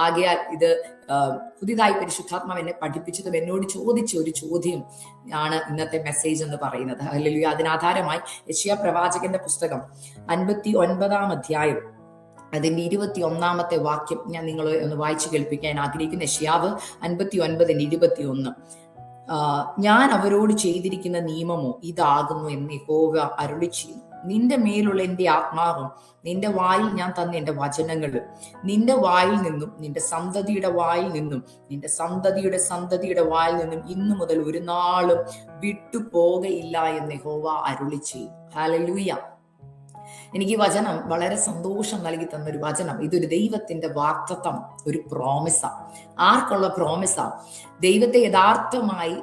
ആകയാൽ ഇത് പുതിയതായി പരിശുദ്ധാത്മാവ് എന്നെ പഠിപ്പിച്ചതും എന്നോട് ചോദിച്ച ഒരു ചോദ്യം ആണ് ഇന്നത്തെ മെസ്സേജ് എന്ന് പറയുന്നത്. ഹല്ലേലൂയ. അതിനാധാരമായി യെശയ്യാ പ്രവാചകന്റെ പുസ്തകം 59-ാം അധ്യായം അതിന്റെ 21-ാമത്തെ വാക്യം ഞാൻ നിങ്ങളെ ഒന്ന് വായിച്ചു കേൾപ്പിക്കാൻ ആഗ്രഹിക്കുന്ന. യെശയ്യാവ് 59:21. ഞാൻ അവരോട് ചെയ്തിരിക്കുന്ന നിയമമോ ഇതാകുന്നു എന്ന് യഹോവ അരുളിച്ചെയ്യുന്നു. നിന്റെ മേലുള്ള എന്റെ ആത്മാവും നിന്റെ വായിൽ ഞാൻ തന്ന എന്റെ വചനങ്ങളും നിന്റെ വായിൽ നിന്നും നിന്റെ സന്തതിയുടെ വായിൽ നിന്നും നിന്റെ സന്തതിയുടെ സന്തതിയുടെ വായിൽ നിന്നും ഇന്നു മുതൽ ഒരു നാളും വിട്ടുപോകയില്ല എന്ന് യഹോവ അരുളിച്ചെയ്യും. ഹല്ലേലൂയ. എനിക്ക് ഈ വചനം വളരെ സന്തോഷം നൽകി തന്നൊരു വചനം. ഇതൊരു ദൈവത്തിന്റെ വാഗ്ദത്തം, ഒരു പ്രോമിസാ. ആർക്കുള്ള പ്രോമിസാ? ദൈവത്തെ യഥാർത്ഥമായി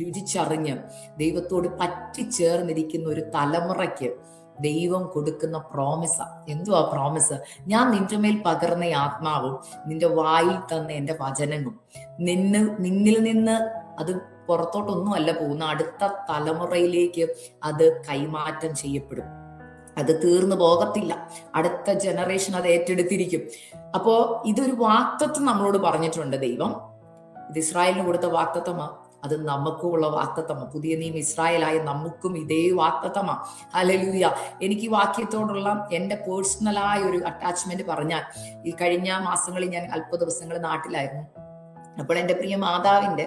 രുചിച്ചറിഞ്ഞ് ദൈവത്തോട് പറ്റിച്ചേർന്നിരിക്കുന്ന ഒരു തലമുറയ്ക്ക് ദൈവം കൊടുക്കുന്ന പ്രോമിസ. എന്തുവാ പ്രോമിസ്? ഞാൻ നിന്റെ മേൽ പകർന്ന ആത്മാവും നിന്റെ വായിൽ തന്ന എന്റെ വചനവും നിന്നിൽ നിന്ന് അത് പുറത്തോട്ടൊന്നും അല്ല പോകുന്ന, അടുത്ത തലമുറയിലേക്ക് അത് കൈമാറ്റം ചെയ്യപ്പെടും. അത് തീർന്നു പോകത്തില്ല. അടുത്ത ജനറേഷൻ അത് ഏറ്റെടുത്തിരിക്കും. അപ്പോ ഇതൊരു വാഗ്ദത്തം നമ്മളോട് പറഞ്ഞിട്ടുണ്ട് ദൈവം. ഇത് ഇസ്രായേലിന് കൊടുത്ത വാഗ്ദത്തമാ, അത് നമുക്കുമുള്ള വാഗ്ദത്തമാ. പുതിയ നിയമം ഇസ്രായേലായ നമുക്കും ഇതേ വാഗ്ദത്തമാ. ഹല്ലേലൂയ. എനിക്ക് ഈ വാക്യത്തോടുള്ള എന്റെ പേഴ്സണലായ ഒരു അറ്റാച്ച്മെന്റ് പറഞ്ഞാൽ, ഈ കഴിഞ്ഞ മാസങ്ങളിൽ ഞാൻ അല്പ ദിവസങ്ങൾ നാട്ടിലായിരുന്നു. അപ്പോൾ എൻ്റെ പ്രിയ മാതാവിന്റെ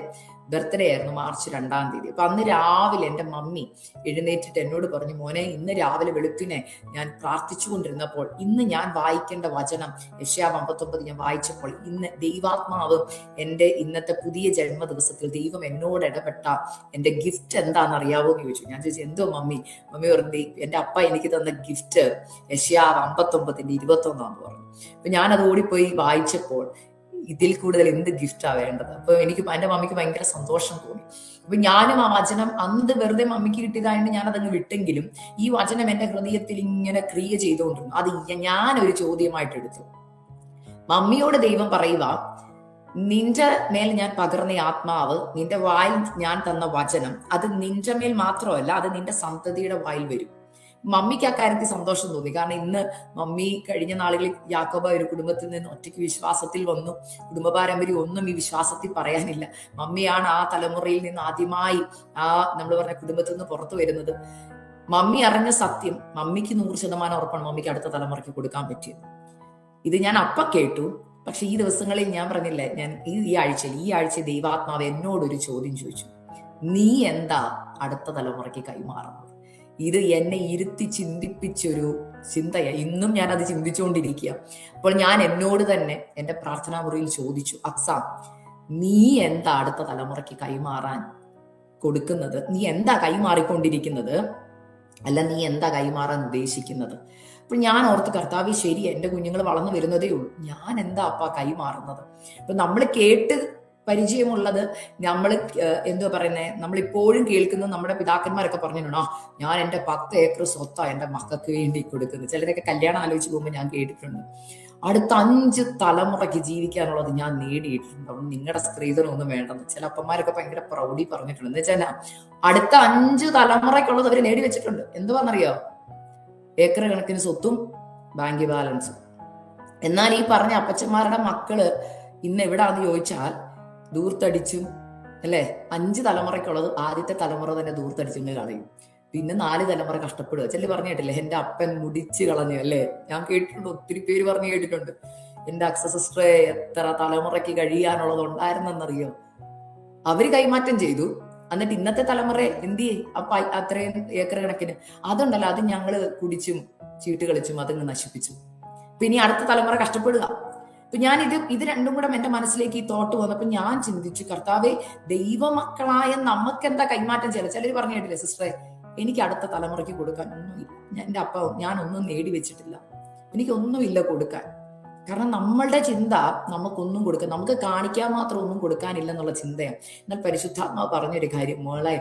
ബർത്ത്ഡേ ആയിരുന്നു, മാർച്ച് 2-ാം തീയതി. അപ്പൊ അന്ന് രാവിലെ എൻ്റെ മമ്മി എഴുന്നേറ്റിട്ട് എന്നോട് പറഞ്ഞു, മോനെ ഇന്ന് രാവിലെ വെളുപ്പിനെ ഞാൻ പ്രാർത്ഥിച്ചുകൊണ്ടിരുന്നപ്പോൾ ഇന്ന് ഞാൻ വായിക്കേണ്ട വചനം യെശയ്യാ 59 ഞാൻ വായിച്ചപ്പോൾ ഇന്ന് ദൈവാത്മാവ് എൻ്റെ ഇന്നത്തെ പുതിയ ജന്മ ദിവസത്തിൽ ദൈവം എന്നോട് ഇടപെട്ട എൻ്റെ ഗിഫ്റ്റ് എന്താണെന്ന് അറിയാവോ എന്ന് ചോദിച്ചു. ഞാൻ ചോദിച്ചു, എന്തോ മമ്മി? മമ്മി പറഞ്ഞു, എൻ്റെ അപ്പ എനിക്ക് തന്ന ഗിഫ്റ്റ് യെശയ്യാ 59:21 പറഞ്ഞു. അപ്പൊ ഞാനത് ഓടിപ്പോയി വായിച്ചപ്പോൾ ഇതിൽ കൂടുതൽ എന്ത് ഗിഫ്റ്റാ വേണ്ടത്? അപ്പൊ എനിക്ക് എൻ്റെ മമ്മിക്ക് ഭയങ്കര സന്തോഷം തോന്നി. അപ്പൊ ഞാനും ആ വചനം അന്ന് വെറുതെ മമ്മിക്ക് കിട്ടിയതായിട്ട് ഞാൻ അതങ്ങ് വിട്ടെങ്കിലും ഈ വചനം എൻ്റെ ഹൃദയത്തിൽ ഇങ്ങനെ ക്രിയ ചെയ്തുകൊണ്ടിരുന്നു. അത് ഞാനൊരു ചോദ്യമായിട്ട് എടുത്തു. മമ്മിയോട് ദൈവം പറയുക, നിന്റെ മേൽ ഞാൻ പകർന്ന ആത്മാവ്, നിന്റെ വായിൽ ഞാൻ തന്ന വചനം, അത് നിന്റെ മേൽ മാത്രമല്ല, അത് നിന്റെ സന്തതിയുടെ വായിൽ വരും. മമ്മിക്ക് അക്കാര്യത്തിൽ സന്തോഷം തോന്നി. കാരണം ഇന്ന് മമ്മി കഴിഞ്ഞ നാളുകളിൽ യാക്കോബ ഒരു കുടുംബത്തിൽ നിന്ന് ഒറ്റയ്ക്ക് വിശ്വാസത്തിൽ വന്നു. കുടുംബ പാരമ്പര്യം ഒന്നും ഈ വിശ്വാസത്തിൽ പറയാനില്ല. മമ്മിയാണ് ആ തലമുറയിൽ നിന്ന് ആദ്യമായി ആ നമ്മൾ പറഞ്ഞ കുടുംബത്തിൽ നിന്ന് പുറത്തു വരുന്നത്. മമ്മി അറിഞ്ഞ സത്യം മമ്മിക്ക് 100% ഉറപ്പാണ് മമ്മിക്ക് അടുത്ത തലമുറയ്ക്ക് കൊടുക്കാൻ പറ്റിയത്. ഇത് ഞാൻ അപ്പ കേട്ടു. പക്ഷെ ഈ ദിവസങ്ങളിൽ ഞാൻ പറഞ്ഞില്ലേ, ഞാൻ ഈ ആഴ്ച ദൈവാത്മാവ് എന്നോടൊരു ചോദ്യം ചോദിച്ചു, നീ എന്താ അടുത്ത തലമുറയ്ക്ക് കൈമാറുന്നത്? ഇത് എന്നെ ഇരുത്തി ചിന്തിപ്പിച്ചൊരു ചിന്തയാ. ഇന്നും ഞാൻ അത് ചിന്തിച്ചുകൊണ്ടിരിക്കുക. അപ്പോൾ ഞാൻ എന്നോട് തന്നെ എൻ്റെ പ്രാർത്ഥനാ മുറിയിൽ ചോദിച്ചു, അക്സ, നീ എന്താ അടുത്ത തലമുറയ്ക്ക് കൈമാറാൻ കൊടുക്കുന്നത്? നീ എന്താ കൈമാറിക്കൊണ്ടിരിക്കുന്നത്? അല്ല, നീ എന്താ കൈമാറാൻ ഉദ്ദേശിക്കുന്നത്? അപ്പൊ ഞാൻ ഓർത്ത്, കർത്താവേ ശരി, എൻ്റെ കുഞ്ഞുങ്ങൾ വളർന്നു വരുന്നതേ ഉള്ളൂ, ഞാൻ എന്താ അപ്പ കൈമാറുന്നത്? അപ്പൊ നമ്മൾ കേട്ട് പരിചയമുള്ളത്, നമ്മൾ എന്തോ പറയുന്നത്, നമ്മളിപ്പോഴും കേൾക്കുന്നത് നമ്മുടെ പിതാക്കന്മാരൊക്കെ പറഞ്ഞിട്ടുണ്ടോ, ഞാൻ എൻ്റെ 10 ഏക്കർ സ്വത്താ എൻ്റെ മക്കൾക്ക് വേണ്ടി കൊടുക്കുന്നത്. ചിലരൊക്കെ കല്യാണം ആലോചിച്ച് പോകുമ്പോൾ ഞാൻ കേട്ടിട്ടുണ്ട്, അടുത്ത 5 തലമുറയ്ക്ക് ജീവിക്കാനുള്ളത് ഞാൻ നേടിയിട്ടുണ്ട്, നിങ്ങളുടെ സ്ത്രീധനമൊന്നും വേണ്ടെന്ന്. ചില അപ്പന്മാരൊക്കെ ഭയങ്കര പ്രൗഢി പറഞ്ഞിട്ടുണ്ട്. എന്ന് വെച്ചാൽ അടുത്ത 5 തലമുറയ്ക്കുള്ളത് അവർ നേടി വെച്ചിട്ടുണ്ട്. എന്തുവാണെന്നറിയോ? ഏക്കർ കണക്കിന് സ്വത്തും ബാങ്ക് ബാലൻസും. എന്നാൽ ഈ പറഞ്ഞ അപ്പച്ചന്മാരുടെ മക്കള് ഇന്ന് എവിടാന്ന് ചോദിച്ചാൽ ദൂർത്തടിച്ചും, അല്ലെ, 5 തലമുറയ്ക്കുള്ളത് ആദ്യത്തെ തലമുറ തന്നെ ദൂർത്തടിച്ചും കളയും. പിന്നെ 4 തലമുറ കഷ്ടപ്പെടുക. ചെല്ലി പറഞ്ഞു കേട്ടില്ലേ, എൻ്റെ അപ്പൻ മുടിച്ച് കളഞ്ഞു, അല്ലേ? ഞാൻ കേട്ടിട്ടുണ്ട്, ഒത്തിരി പേര് പറഞ്ഞു കേട്ടിട്ടുണ്ട്. എൻ്റെ അക്സ സിസ്റ്ററെ എത്ര തലമുറയ്ക്ക് കഴിയാനുള്ളത് ഉണ്ടായിരുന്നെന്നറിയോ? അവര് കൈമാറ്റം ചെയ്തു. എന്നിട്ട് ഇന്നത്തെ തലമുറ എന്ത് ചെയ്യും? അപ്പൊ അത്രയും ഏക്കർ കണക്കിന് അതുണ്ടല്ലോ, അത് ഞങ്ങള് കുടിച്ചും ചീട്ട് കളിച്ചും അതങ്ങ് നശിപ്പിച്ചു. പിന്നെ അടുത്ത തലമുറ കഷ്ടപ്പെടുക. അപ്പൊ ഞാൻ ഇത് രണ്ടും കൂടെ എന്റെ മനസ്സിലേക്ക് ഈ തോട്ട് വന്നപ്പോ ഞാൻ ചിന്തിച്ചു, കർത്താവെ, ദൈവമക്കളായ നമുക്ക് എന്താ കൈമാറ്റം ചെയ്യണം? ചിലർ പറഞ്ഞു കേട്ടില്ലേ, സിസ്റ്ററെ, എനിക്ക് അടുത്ത തലമുറയ്ക്ക് കൊടുക്കാൻ ഒന്നുമില്ല, എൻ്റെ അപ്പ ഞാനൊന്നും നേടി വെച്ചിട്ടില്ല, എനിക്കൊന്നുമില്ല കൊടുക്കാൻ. കാരണം നമ്മളുടെ ചിന്ത നമുക്കൊന്നും കൊടുക്കാൻ, നമുക്ക് കാണിക്കാൻ മാത്രം ഒന്നും കൊടുക്കാനില്ലെന്നുള്ള ചിന്തയാണ്. എന്നാൽ പരിശുദ്ധാത്മാവ് പറഞ്ഞൊരു കാര്യം, മോളെ,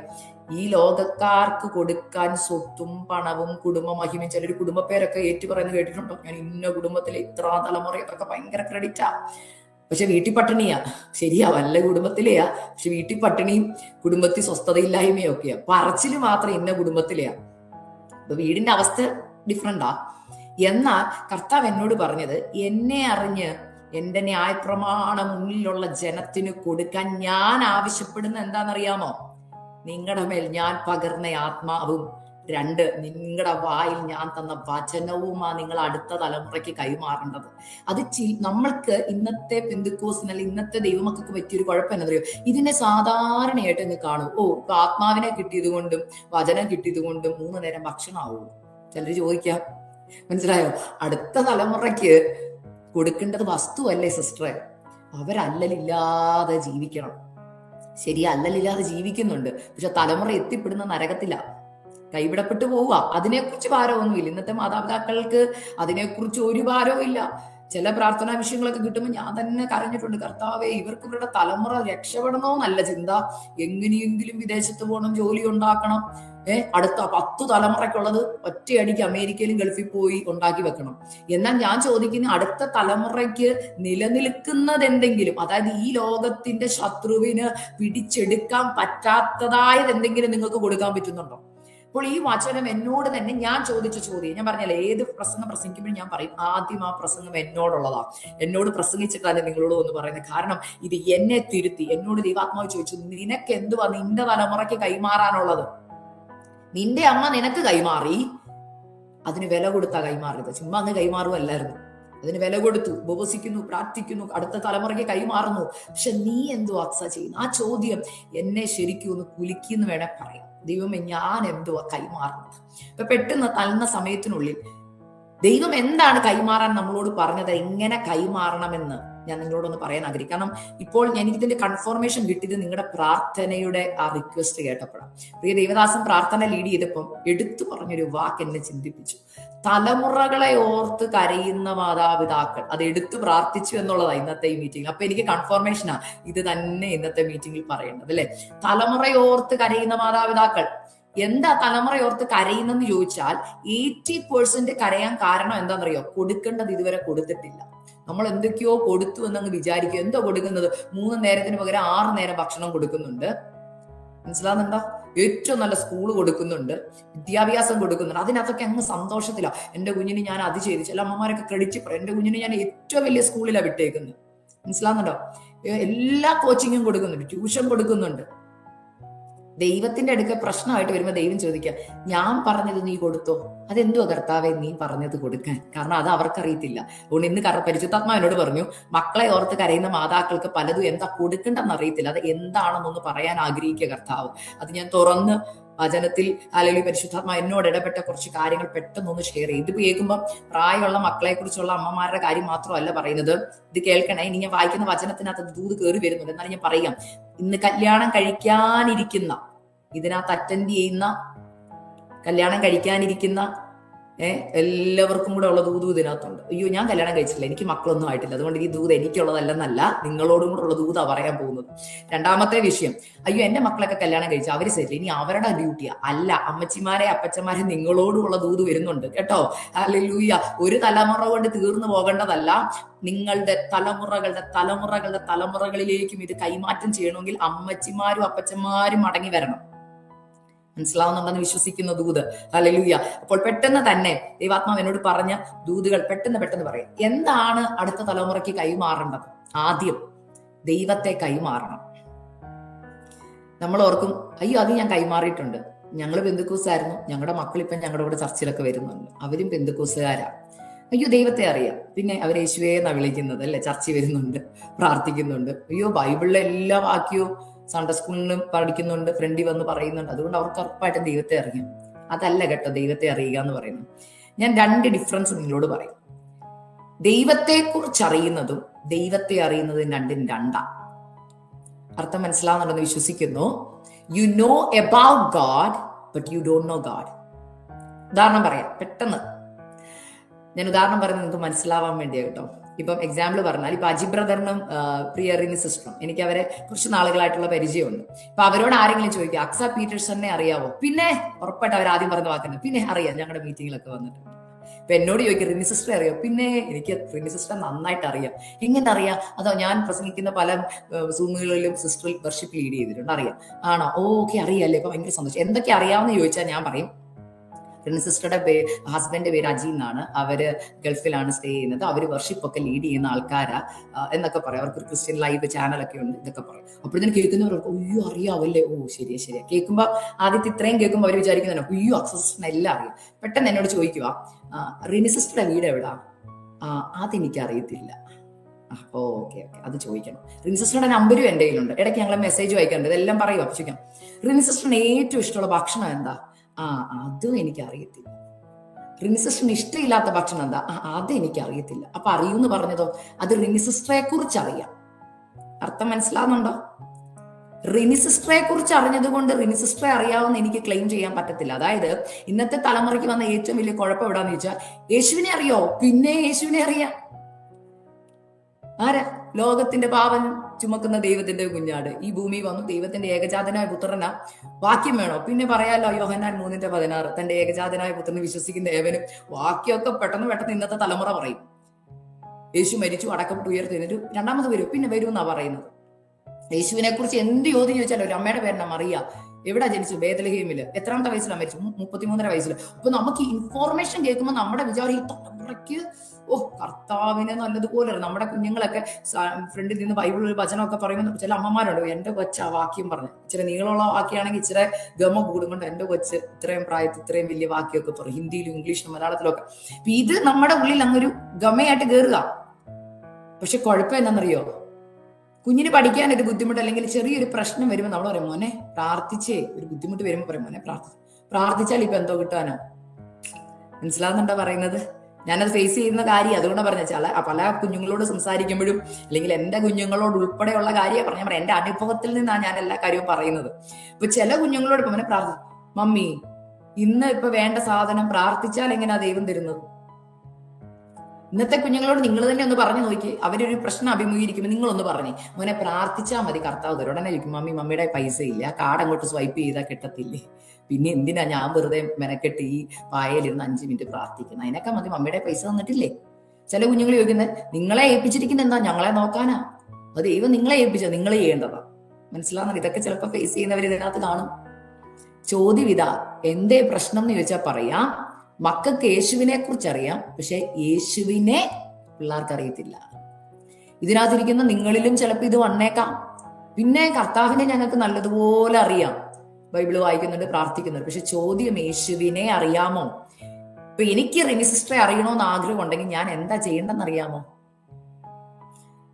ഈ ലോകക്കാർക്ക് കൊടുക്കാൻ സ്വത്തും പണവും കുടുംബ മഹിമയും, ചിലർ കുടുംബ പേരൊക്കെ ഏറ്റുപറയുന്നത് കേട്ടിട്ടുണ്ടോ? ഞാൻ ഇന്ന കുടുംബത്തിലെ ഇത്ര തലമുറയൊക്കെ ഭയങ്കര ക്രെഡിറ്റാ, പക്ഷെ വീട്ടിൽ പട്ടിണിയാ. ശരിയാ, വല്ല കുടുംബത്തിലെയാ, പക്ഷെ വീട്ടിൽ പട്ടിണിയും കുടുംബത്തിൽ സ്വസ്ഥതയില്ലായ്മയും ഒക്കെയാ. പറച്ചില് മാത്രം ഇന്ന കുടുംബത്തിലെയാ. അപ്പൊ വീടിന്റെ അവസ്ഥ ഡിഫറെന്റാ. എന്നാൽ കർത്താവ് എന്നോട് പറഞ്ഞത്, എന്നെ അറിഞ്ഞ് എന്റെ ന്യായപ്രമാണം മുന്നിലുള്ള ജനത്തിന് കൊടുക്കാൻ ഞാൻ ആവശ്യപ്പെടുന്ന എന്താണെന്നറിയാമോ? നിങ്ങളുടെ മേൽ ഞാൻ പകർന്ന ആത്മാവും, 2, നിങ്ങളുടെ വായിൽ ഞാൻ തന്ന വചനവുമാ നിങ്ങൾ അടുത്ത തലമുറയ്ക്ക് കൈമാറേണ്ടത്. അത് നമ്മൾക്ക് ഇന്നത്തെ പെന്തക്കോസിന് അല്ലെങ്കിൽ ഇന്നത്തെ ദൈവമക്കൾക്ക് പറ്റിയൊരു കുഴപ്പം എന്നറിയോ? ഇതിനെ സാധാരണയായിട്ട് അങ്ങ് കാണും. ഇപ്പൊ ആത്മാവിനെ കിട്ടിയത് കൊണ്ടും വചനം കിട്ടിയത് കൊണ്ടും 3 നേരം ഭക്ഷണമാവുള്ളൂ. ചിലർ ചോദിക്കാം, മനസ്സിലായോ? അടുത്ത തലമുറയ്ക്ക് കൊടുക്കേണ്ടത് വസ്തുവല്ലേ സിസ്റ്ററെ? അവരല്ലലില്ലാതെ ജീവിക്കണം. ശരി, അല്ലലില്ലാതെ ജീവിക്കുന്നുണ്ട്, പക്ഷെ തലമുറ എത്തിപ്പെടുന്ന നരകത്തില, കൈവിടപ്പെട്ടു പോവുക. അതിനെക്കുറിച്ച് ഭാരമൊന്നുമില്ല. ഇന്നത്തെ മാതാപിതാക്കൾക്ക് അതിനെക്കുറിച്ച് ഒരു ഭാരവും ഇല്ല. ചില പ്രാർത്ഥനാ വിഷയങ്ങളൊക്കെ കിട്ടുമ്പോൾ ഞാൻ തന്നെ കരഞ്ഞിട്ടുണ്ട്, കർത്താവേ, ഇവർക്ക് ഇവരുടെ തലമുറ രക്ഷപ്പെടണമെന്നല്ല ചിന്ത, എങ്ങനെയെങ്കിലും വിദേശത്ത് പോകണം, ജോലി ഉണ്ടാക്കണം, അടുത്ത 10 തലമുറയ്ക്കുള്ളത് ഒറ്റയടിക്ക് അമേരിക്കയിലും ഗൾഫിൽ പോയി ഉണ്ടാക്കി വെക്കണം. എന്നാൽ ഞാൻ ചോദിക്കുന്ന, അടുത്ത തലമുറയ്ക്ക് നിലനിൽക്കുന്നത് എന്തെങ്കിലും, അതായത് ഈ ലോകത്തിന്റെ ശത്രുവിന് പിടിച്ചെടുക്കാൻ പറ്റാത്തതായത് എന്തെങ്കിലും നിങ്ങൾക്ക് കൊടുക്കാൻ പറ്റുന്നുണ്ടോ? അപ്പോൾ ഈ വചനം എന്നോട് തന്നെ ഞാൻ ചോദിച്ച ചോദ്യം, ഞാൻ പറഞ്ഞാൽ ഏത് പ്രസംഗം പ്രസംഗിക്കുമ്പോഴും ഞാൻ പറയും, ആദ്യം ആ പ്രസംഗം എന്നോടുള്ളതാ, എന്നോട് പ്രസംഗിച്ചിട്ടാണ് നിങ്ങളോട് ഒന്ന് പറയുന്നത്. കാരണം ഇത് എന്നെ തിരുത്തി. എന്നോട് ദൈവാത്മാവ് ചോദിച്ചു, നിനക്ക് എന്തുവാ നിന്റെ തലമുറയ്ക്ക് കൈമാറാനുള്ളത്? നിന്റെ അമ്മ നിനക്ക് കൈമാറി, അതിന് വില കൊടുത്താ കൈമാറിയത്, ചുമ്മാ അങ്ങ് കൈമാറുമല്ലായിരുന്നു. അതിന് വില കൊടുത്തു, ഉപവസിക്കുന്നു, പ്രാർത്ഥിക്കുന്നു, അടുത്ത തലമുറയ്ക്ക് കൈമാറുന്നു. പക്ഷെ നീ എന്തുവാ ചെയ്യുന്നു? ആ ചോദ്യം എന്നെ ശരിക്കും ഒന്ന് കുലുക്കിന്ന് വേണേ പറയാം. ദൈവമേ, ഞാൻ എന്തുവാ കൈമാറുന്നത്? ഇപ്പൊ പെട്ടെന്ന് തന്ന സമയത്തിനുള്ളിൽ ദൈവം എന്താണ് കൈമാറാൻ നമ്മളോട് പറഞ്ഞത്, എങ്ങനെ കൈമാറണമെന്ന് ഞാൻ നിങ്ങളോടൊന്ന് പറയാൻ ആഗ്രഹിക്കും. കാരണം ഇപ്പോൾ എനിക്കിതിന്റെ കൺഫർമേഷൻ കിട്ടിയത് നിങ്ങളുടെ പ്രാർത്ഥനയുടെ ആ റിക്വസ്റ്റ് കേട്ടപ്പോഴാണ്. പ്രിയ ദേവദാസൻ പ്രാർത്ഥന ലീഡ് ചെയ്തപ്പം എടുത്തു പറഞ്ഞൊരു വാക്ക് എന്നെ ചിന്തിപ്പിച്ചു. തലമുറകളെ ഓർത്ത് കരയുന്ന മാതാപിതാക്കൾ, അത് എടുത്തു പ്രാർത്ഥിച്ചു എന്നുള്ളതാണ് ഇന്നത്തെ ഈ മീറ്റിംഗ്. അപ്പൊ എനിക്ക് കൺഫർമേഷനാ ഇത് തന്നെ ഇന്നത്തെ മീറ്റിംഗിൽ പറയേണ്ടത്, അല്ലെ? തലമുറയോർത്ത് കരയുന്ന മാതാപിതാക്കൾ. എന്താ തലമുറയോർത്ത് കരയുന്നെന്ന് ചോദിച്ചാൽ 80% കരയാൻ കാരണം എന്താണെന്നറിയോ? കൊടുക്കേണ്ടത് ഇതുവരെ കൊടുത്തിട്ടില്ല. നമ്മൾ എന്തൊക്കെയോ കൊടുത്തു എന്നങ്ങ് വിചാരിക്കും. എന്തോ കൊടുക്കുന്നത്? 3 നേരത്തിന് പകരം 6 നേരം ഭക്ഷണം കൊടുക്കുന്നുണ്ട്. മനസ്സിലാകുന്നുണ്ടോ? ഏറ്റവും നല്ല സ്കൂൾ കൊടുക്കുന്നുണ്ട്, വിദ്യാഭ്യാസം കൊടുക്കുന്നുണ്ട്. അതിനകത്തൊക്കെ അങ്ങ് സന്തോഷത്തില. എന്റെ കുഞ്ഞിന് ഞാൻ അത് ചെയ്തു. ചില അമ്മമാരൊക്കെ ക്രെഡിറ്റ് പറയും, എന്റെ കുഞ്ഞിന് ഞാൻ ഏറ്റവും വലിയ സ്കൂളിലാണ് വിട്ടേക്കുന്നത്. മനസ്സിലാകുന്നുണ്ടോ? എല്ലാ കോച്ചിങ്ങും കൊടുക്കുന്നുണ്ട്, ട്യൂഷൻ കൊടുക്കുന്നുണ്ട്. ദൈവത്തിന്റെ അടുക്ക പ്രശ്നമായിട്ട് വരുമ്പോൾ ദൈവം ചോദിക്കുക, ഞാൻ പറഞ്ഞത് നീ കൊടുത്തോ? അതെന്തുവാ കർത്താവെ നീ പറഞ്ഞത് കൊടുക്കാൻ? കാരണം അത് അവർക്കറിയത്തില്ല. അതുകൊണ്ട് ഇന്ന് പരിശുദ്ധാത്മാവിനോട് പറഞ്ഞു, മക്കളെ ഓർത്ത് കരയുന്ന മാതാക്കൾക്ക് പലതും എന്താ കൊടുക്കേണ്ടെന്ന് അറിയത്തില്ല. അത് എന്താണെന്നൊന്ന് പറയാൻ ആഗ്രഹിക്കുക കർത്താവ്. അത് ഞാൻ തുറന്ന് വചനത്തിൽ അല്ലെങ്കിൽ പരിശുദ്ധാത്മാ എന്നോട് ഇടപെട്ട കുറച്ച് കാര്യങ്ങൾ പെട്ടെന്നൊന്ന് ഷെയർ ചെയ്യും. ഇത് കേൾക്കുമ്പോൾ പ്രായമുള്ള മക്കളെ കുറിച്ചുള്ള അമ്മമാരുടെ കാര്യം മാത്രമല്ല പറയുന്നത്. ഇത് കേൾക്കണേ. ഇനി ഞാൻ വായിക്കുന്ന വചനത്തിനകത്ത് ദൂത് കയറി വരുന്നുണ്ട്. എന്നാലും ഞാൻ പറയാം, ഇന്ന് കല്യാണം കഴിക്കാനിരിക്കുന്ന, ഇതിനകത്ത് അറ്റൻഡ് ചെയ്യുന്ന, കല്യാണം കഴിക്കാനിരിക്കുന്ന എല്ലാവർക്കും കൂടെ ഉള്ള ദൂത് ഇതിനകത്തുണ്ട്. അയ്യോ, ഞാൻ കല്യാണം കഴിച്ചില്ല, എനിക്ക് മക്കളൊന്നും ആയിട്ടില്ല, അതുകൊണ്ട് ഈ ദൂത് എനിക്കുള്ളതല്ലെന്നല്ല, നിങ്ങളോടും കൂടെ ഉള്ള ദൂതാ പറയാൻ പോകുന്നത്. രണ്ടാമത്തെ വിഷയം, അയ്യോ എന്റെ മക്കളൊക്കെ കല്യാണം കഴിച്ചു, അവര് സെറ്റിൽ, ഇനി അവരുടെ ഡ്യൂട്ടിയാ. അല്ല, അമ്മച്ചിമാരെ അപ്പച്ചമാരെ നിങ്ങളോടുമുള്ള ദൂത് വരുന്നുണ്ട് കേട്ടോ. ഹല്ലേലൂയ. ഒരു തലമുറ കൊണ്ട് തീർന്നു പോകേണ്ടതല്ല. നിങ്ങളുടെ തലമുറകളുടെ തലമുറകളിലേക്കും ഇത് കൈമാറ്റം ചെയ്യണമെങ്കിൽ അമ്മച്ചിമാരും അപ്പച്ചന്മാരും മടങ്ങി വരണം. മനസ്സിലാവുന്നുണ്ടെന്ന് വിശ്വസിക്കുന്ന ദൂത്. ഹല്ലേലൂയ. അപ്പോൾ പെട്ടെന്ന് തന്നെ ദൈവാത്മാവ് എന്നോട് പറഞ്ഞ ദൂതുകൾ പെട്ടെന്ന് പറയാം. എന്താണ് അടുത്ത തലമുറയ്ക്ക് കൈമാറേണ്ടത്? ആദ്യം ദൈവത്തെ കൈമാറണം. നമ്മൾ ഓർക്കും, അയ്യോ അത് ഞാൻ കൈമാറിയിട്ടുണ്ട്, ഞങ്ങൾ പെന്തക്കോസ്തായിരുന്നു, ഞങ്ങളുടെ മക്കൾ ഇപ്പം ഞങ്ങളുടെ കൂടെ ചർച്ചിലൊക്കെ വരുന്നുണ്ട്, അവരും പെന്തക്കോസ്തുകാരാ. അയ്യോ ദൈവത്തെ അറിയാം, പിന്നെ അവർ യേശുവേ എന്നാ വിളിക്കുന്നത്, അല്ലെ? ചർച്ചിൽ വരുന്നുണ്ട്, പ്രാർത്ഥിക്കുന്നുണ്ട്. അയ്യോ ബൈബിളിലെ എല്ലാ വാക്യവും സൺഡേ സ്കൂളിലും പഠിക്കുന്നുണ്ട്, ഫ്രണ്ടിൽ വന്ന് പറയുന്നുണ്ട്, അതുകൊണ്ട് അവർക്ക് ഉറപ്പായിട്ടും ദൈവത്തെ അറിയാം. അതല്ല കേട്ടോ ദൈവത്തെ അറിയുക എന്ന് പറയുന്നത്. ഞാൻ 2 ഡിഫറൻസ് നിങ്ങളോട് പറയും. ദൈവത്തെ കുറിച്ച് അറിയുന്നതും ദൈവത്തെ അറിയുന്നതും രണ്ടും രണ്ടാ. അർത്ഥം മനസ്സിലാവുന്നുണ്ടെന്ന് വിശ്വസിക്കുന്നു. You know about God but you don't know God. ഉദാഹരണം പറയാം, പെട്ടെന്ന് ഞാൻ ഉദാഹരണം പറയുന്നത് നിങ്ങൾക്ക് മനസ്സിലാവാൻ വേണ്ടിയാ കേട്ടോ. ഇപ്പം എക്സാമ്പിൾ പറഞ്ഞാൽ, ഇപ്പൊ അജി ബ്രദറിനും പ്രിയ റിനി സിസ്റ്ററും എനിക്ക് അവരെ കുറച്ച് നാളുകളായിട്ടുള്ള പരിചയമുണ്ട്. ഇപ്പൊ അവരോട് ആരെങ്കിലും ചോദിക്കുക, അക്സ പീറ്റേഴ്സനെ അറിയാവോ? പിന്നെ ഉറപ്പായിട്ട് അവർ ആദ്യം പറഞ്ഞ വാക്കുണ്ട്, പിന്നെ അറിയാം, ഞങ്ങളുടെ മീറ്റിങ്ങിലൊക്കെ വന്നിട്ടുണ്ട്. ഇപ്പൊ എന്നോട് ചോദിക്കും, റിനി സിസ്റ്റർ അറിയോ? പിന്നെ എനിക്ക് റിനി സിസ്റ്റർ നന്നായിട്ട് അറിയാം. എങ്ങനെ അറിയാം? അതോ ഞാൻ പ്രസംഗിക്കുന്ന പല സൂമുകളിലും സിസ്റ്റർ വർഷിപ്പ് ലീഡ് ചെയ്തിട്ടുണ്ട്, അറിയാം. ആണോ? ഓക്കെ, അറിയാല്ലേ, ഇപ്പൊ ഭയങ്കര സന്തോഷം. എന്തൊക്കെ അറിയാമെന്ന് ചോദിച്ചാൽ ഞാൻ പറയും, സിസ്റ്ററുടെ ഹസ്ബൻഡിന്റെ പേര് അജി എന്നാണ്. അവര് ഗൾഫിലാണ് സ്റ്റേ ചെയ്യുന്നത്. അവര് വർഷിപ്പ് ഒക്കെ ലീഡ് ചെയ്യുന്ന ആൾക്കാരാ എന്നൊക്കെ പറയാം. അവർക്ക് ഒരു ക്രിസ്ത്യൻ ലൈവ് ചാനലൊക്കെ ഉണ്ട്, ഇതൊക്കെ പറയും. അപ്പോഴത്തേനും കേൾക്കുന്നവർക്ക് അയ്യോ അറിയാവല്ലേ, ഓ ശരിയാ. കേൾക്കുമ്പോൾ ആദ്യത്തെ ഇത്രയും കേൾക്കുമ്പോൾ അവർ വിചാരിക്കുന്നുണ്ട് അയ്യോ അക്സസിന് എല്ലാം അറിയാം. പെട്ടെന്ന് എന്നോട് ചോദിക്കുക, റിനി സിസ്റ്ററുടെ വീട് എവിടാ? അതെനിക്ക് അറിയത്തില്ല. അപ്പോ ഓക്കെ അത് ചോദിക്കണം. റിനി സിസ്റ്ററുടെ നമ്പരും എൻ്റെ കയ്യിലുണ്ട്. ഇടയ്ക്ക് ഞങ്ങൾ മെസ്സേജ് വായിക്കാറുണ്ട്. ഇതെല്ലാം പറയും. അപ്പൊ ചോദിക്കാം, റിനി സിസ്റ്ററിന് ഏറ്റവും ഇഷ്ടമുള്ള ഭക്ഷണം എന്താ? അതും എനിക്ക് അറിയത്തില്ല. റിനി സിസ്റ്ററിന് ഇഷ്ടമില്ലാത്ത ഭക്ഷണം എന്താ? അത് എനിക്ക് അറിയത്തില്ല. അപ്പൊ അറിയൂന്ന് പറഞ്ഞതോ, അത് റിനി സിസ്റ്ററെ കുറിച്ച് അറിയാം. അർത്ഥം മനസ്സിലാവുന്നുണ്ടോ? റിനി സിസ്റ്ററെ കുറിച്ച് അറിഞ്ഞത് കൊണ്ട് റിനി സിസ്റ്ററെ അറിയാവുന്ന എനിക്ക് ക്ലെയിം ചെയ്യാൻ പറ്റത്തില്ല. അതായത് ഇന്നത്തെ തലമുറയ്ക്ക് വന്ന ഏറ്റവും വലിയ കുഴപ്പം എവിടാന്ന് ചോദിച്ചാൽ, യേശുവിനെ അറിയോ? പിന്നെ യേശുവിനെ അറിയാം. ആരാ? ലോകത്തിന്റെ പാപം ചുമക്കുന്ന ദൈവത്തിന്റെ കുഞ്ഞാട് ഈ ഭൂമി വന്നു, ദൈവത്തിന്റെ ഏകജാതനായ പുത്രനാ. വാക്യം വേണോ? പിന്നെ പറയാലോ, യോഹന്നാൻ 3:16 തന്റെ ഏകജാതനായ പുത്രന് വിശ്വസിക്കുന്ന ഏവനും. വാക്യമൊക്കെ പെട്ടെന്ന് ഇന്നത്തെ തലമുറ പറയും. യേശു മരിച്ചു, അടക്കപ്പെട്ടു, ഉയർത്തെഴുന്നേറ്റു, രണ്ടാമത് വരും, പിന്നെ വരും എന്നാ പറയുന്നത്. യേശുവിനെ കുറിച്ച് എന്ത് ചോദ്യം ചോദിച്ചാലോ, ഒരു അമ്മയുടെ പേരെന്നാ മറിയ, എവിടെ ജനിച്ചു? ബേത്ലഹേമില്. എത്രാമത്തെ വയസ്സിലാണ് മരിച്ചു? 33 വയസ്സിൽ. അപ്പൊ നമുക്ക് ഇൻഫോർമേഷൻ കേൾക്കുമ്പോൾ നമ്മുടെ വിചാരം ഈ തലമുറയ്ക്ക് കർത്താവിനെ നല്ലതുപോലെ അറിയാം. നമ്മുടെ കുഞ്ഞുങ്ങളൊക്കെ ഫ്രണ്ടിൽ നിന്ന് ബൈബിൾ ഒരു വചനമൊക്കെ പറയുമ്പോൾ ചില അമ്മമാരുണ്ട്, എന്റെ കൊച്ച ആ വാക്യം പറഞ്ഞു, ഇച്ചിരി നീളമുള്ള വാക്യാണെങ്കിൽ ഇച്ചിരി ഗമ കൂടുകൊണ്ട് എന്റെ കൊച്ച് ഇത്രയും പ്രായത്തിൽ ഇത്രയും വലിയ വാക്യമൊക്കെ പറയും, ഹിന്ദിയിലും ഇംഗ്ലീഷിലും മലയാളത്തിലും ഒക്കെ. ഇത് നമ്മുടെ ഉള്ളിൽ അങ്ങൊരു ഗമയായിട്ട് കയറുക. പക്ഷെ കുഴപ്പം എന്താണെന്നറിയോ? കുഞ്ഞിന് പഠിക്കാൻ ഒരു ബുദ്ധിമുട്ട് അല്ലെങ്കിൽ ചെറിയൊരു പ്രശ്നം വരുമ്പോൾ നമ്മൾ പറയും, മോനെ പ്രാർത്ഥിച്ചേ. ഒരു ബുദ്ധിമുട്ട് വരുമ്പോൾ പറയും, മോനെ പ്രാർത്ഥിച്ചാൽ ഇപ്പൊ എന്തോ കിട്ടാനോ? മനസ്സിലാവുന്നുണ്ടോ പറയുന്നത്? ഞാനത് ഫേസ് ചെയ്യുന്ന കാര്യം അതുകൊണ്ടാണ് പറഞ്ഞ പല കുഞ്ഞുങ്ങളോട് സംസാരിക്കുമ്പോഴും അല്ലെങ്കിൽ എന്റെ കുഞ്ഞുങ്ങളോട് ഉൾപ്പെടെയുള്ള കാര്യം പറഞ്ഞാൽ എന്റെ അനുഭവത്തിൽ നിന്നാണ് ഞാൻ എല്ലാ കാര്യവും പറയുന്നത്. ഇപ്പൊ ചില കുഞ്ഞുങ്ങളോട് ഇപ്പൊ മോനെ മമ്മി ഇന്ന് ഇപ്പൊ വേണ്ട സാധനം പ്രാർത്ഥിച്ചാൽ എങ്ങനെയാ ദൈവം തരുന്നത്? ഇന്നത്തെ കുഞ്ഞുങ്ങളോട് നിങ്ങൾ തന്നെ ഒന്ന് പറഞ്ഞു നോക്കി. അവരൊരു പ്രശ്നം അഭിമുഖീകരിക്കുമ്പോൾ നിങ്ങളൊന്ന് പറഞ്ഞു, മോനെ പ്രാർത്ഥിച്ചാൽ മതി കർത്താവ് തരും. ഉടനെ ചോദിക്കും, മമ്മിയുടെ പൈസ ഇല്ല, കാർഡ് അങ്ങോട്ട് സ്വൈപ്പ് ചെയ്താൽ കിട്ടത്തില്ലേ, പിന്നെ എന്തിനാ ഞാൻ വെറുതെ മെനക്കെട്ട് ഈ പായലിരുന്ന് 5 മിനിറ്റ് പ്രാർത്ഥിക്കുന്നത്, അതിനൊക്കെ മതി, മമ്മിയുടെ പൈസ തന്നിട്ടില്ലേ. ചില കുഞ്ഞുങ്ങൾ ചോദിക്കുന്നത്, നിങ്ങളെ ഏൽപ്പിച്ചിരിക്കുന്നത് എന്താ? ഞങ്ങളെ നോക്കാനാ. അത് ദൈവം നിങ്ങളെ ഏൽപ്പിച്ചോ, നിങ്ങളെ ചെയ്യേണ്ടതാ. മനസ്സിലാവുന്നത്? ഇതൊക്കെ ചിലപ്പോൾ ഫേസ് ചെയ്യുന്നവർ ഇതിനകത്ത് കാണും. ചോദ്യം ഇതാ, എന്തേ പ്രശ്നം എന്ന് ചോദിച്ചാൽ പറയാം, മക്കൾക്ക് യേശുവിനെ കുറിച്ച് അറിയാം, പക്ഷെ യേശുവിനെ പിള്ളേർക്ക് അറിയത്തില്ല. ഇതിനകത്തിരിക്കുന്ന നിങ്ങളിലും ചിലപ്പോൾ ഇത് വന്നേക്കാം. പിന്നെ കർത്താവിനെ ഞങ്ങൾക്ക് നല്ലതുപോലെ അറിയാം, ബൈബിള് വായിക്കുന്നുണ്ട്, പ്രാർത്ഥിക്കുന്നുണ്ട്, പക്ഷെ ചോദ്യം യേശുവിനെ അറിയാമോ? ഇപ്പൊ എനിക്ക് റിനി സിസ്റ്ററെ അറിയണമെന്ന് ആഗ്രഹം ഉണ്ടെങ്കിൽ ഞാൻ എന്താ ചെയ്യേണ്ടെന്ന് അറിയാമോ?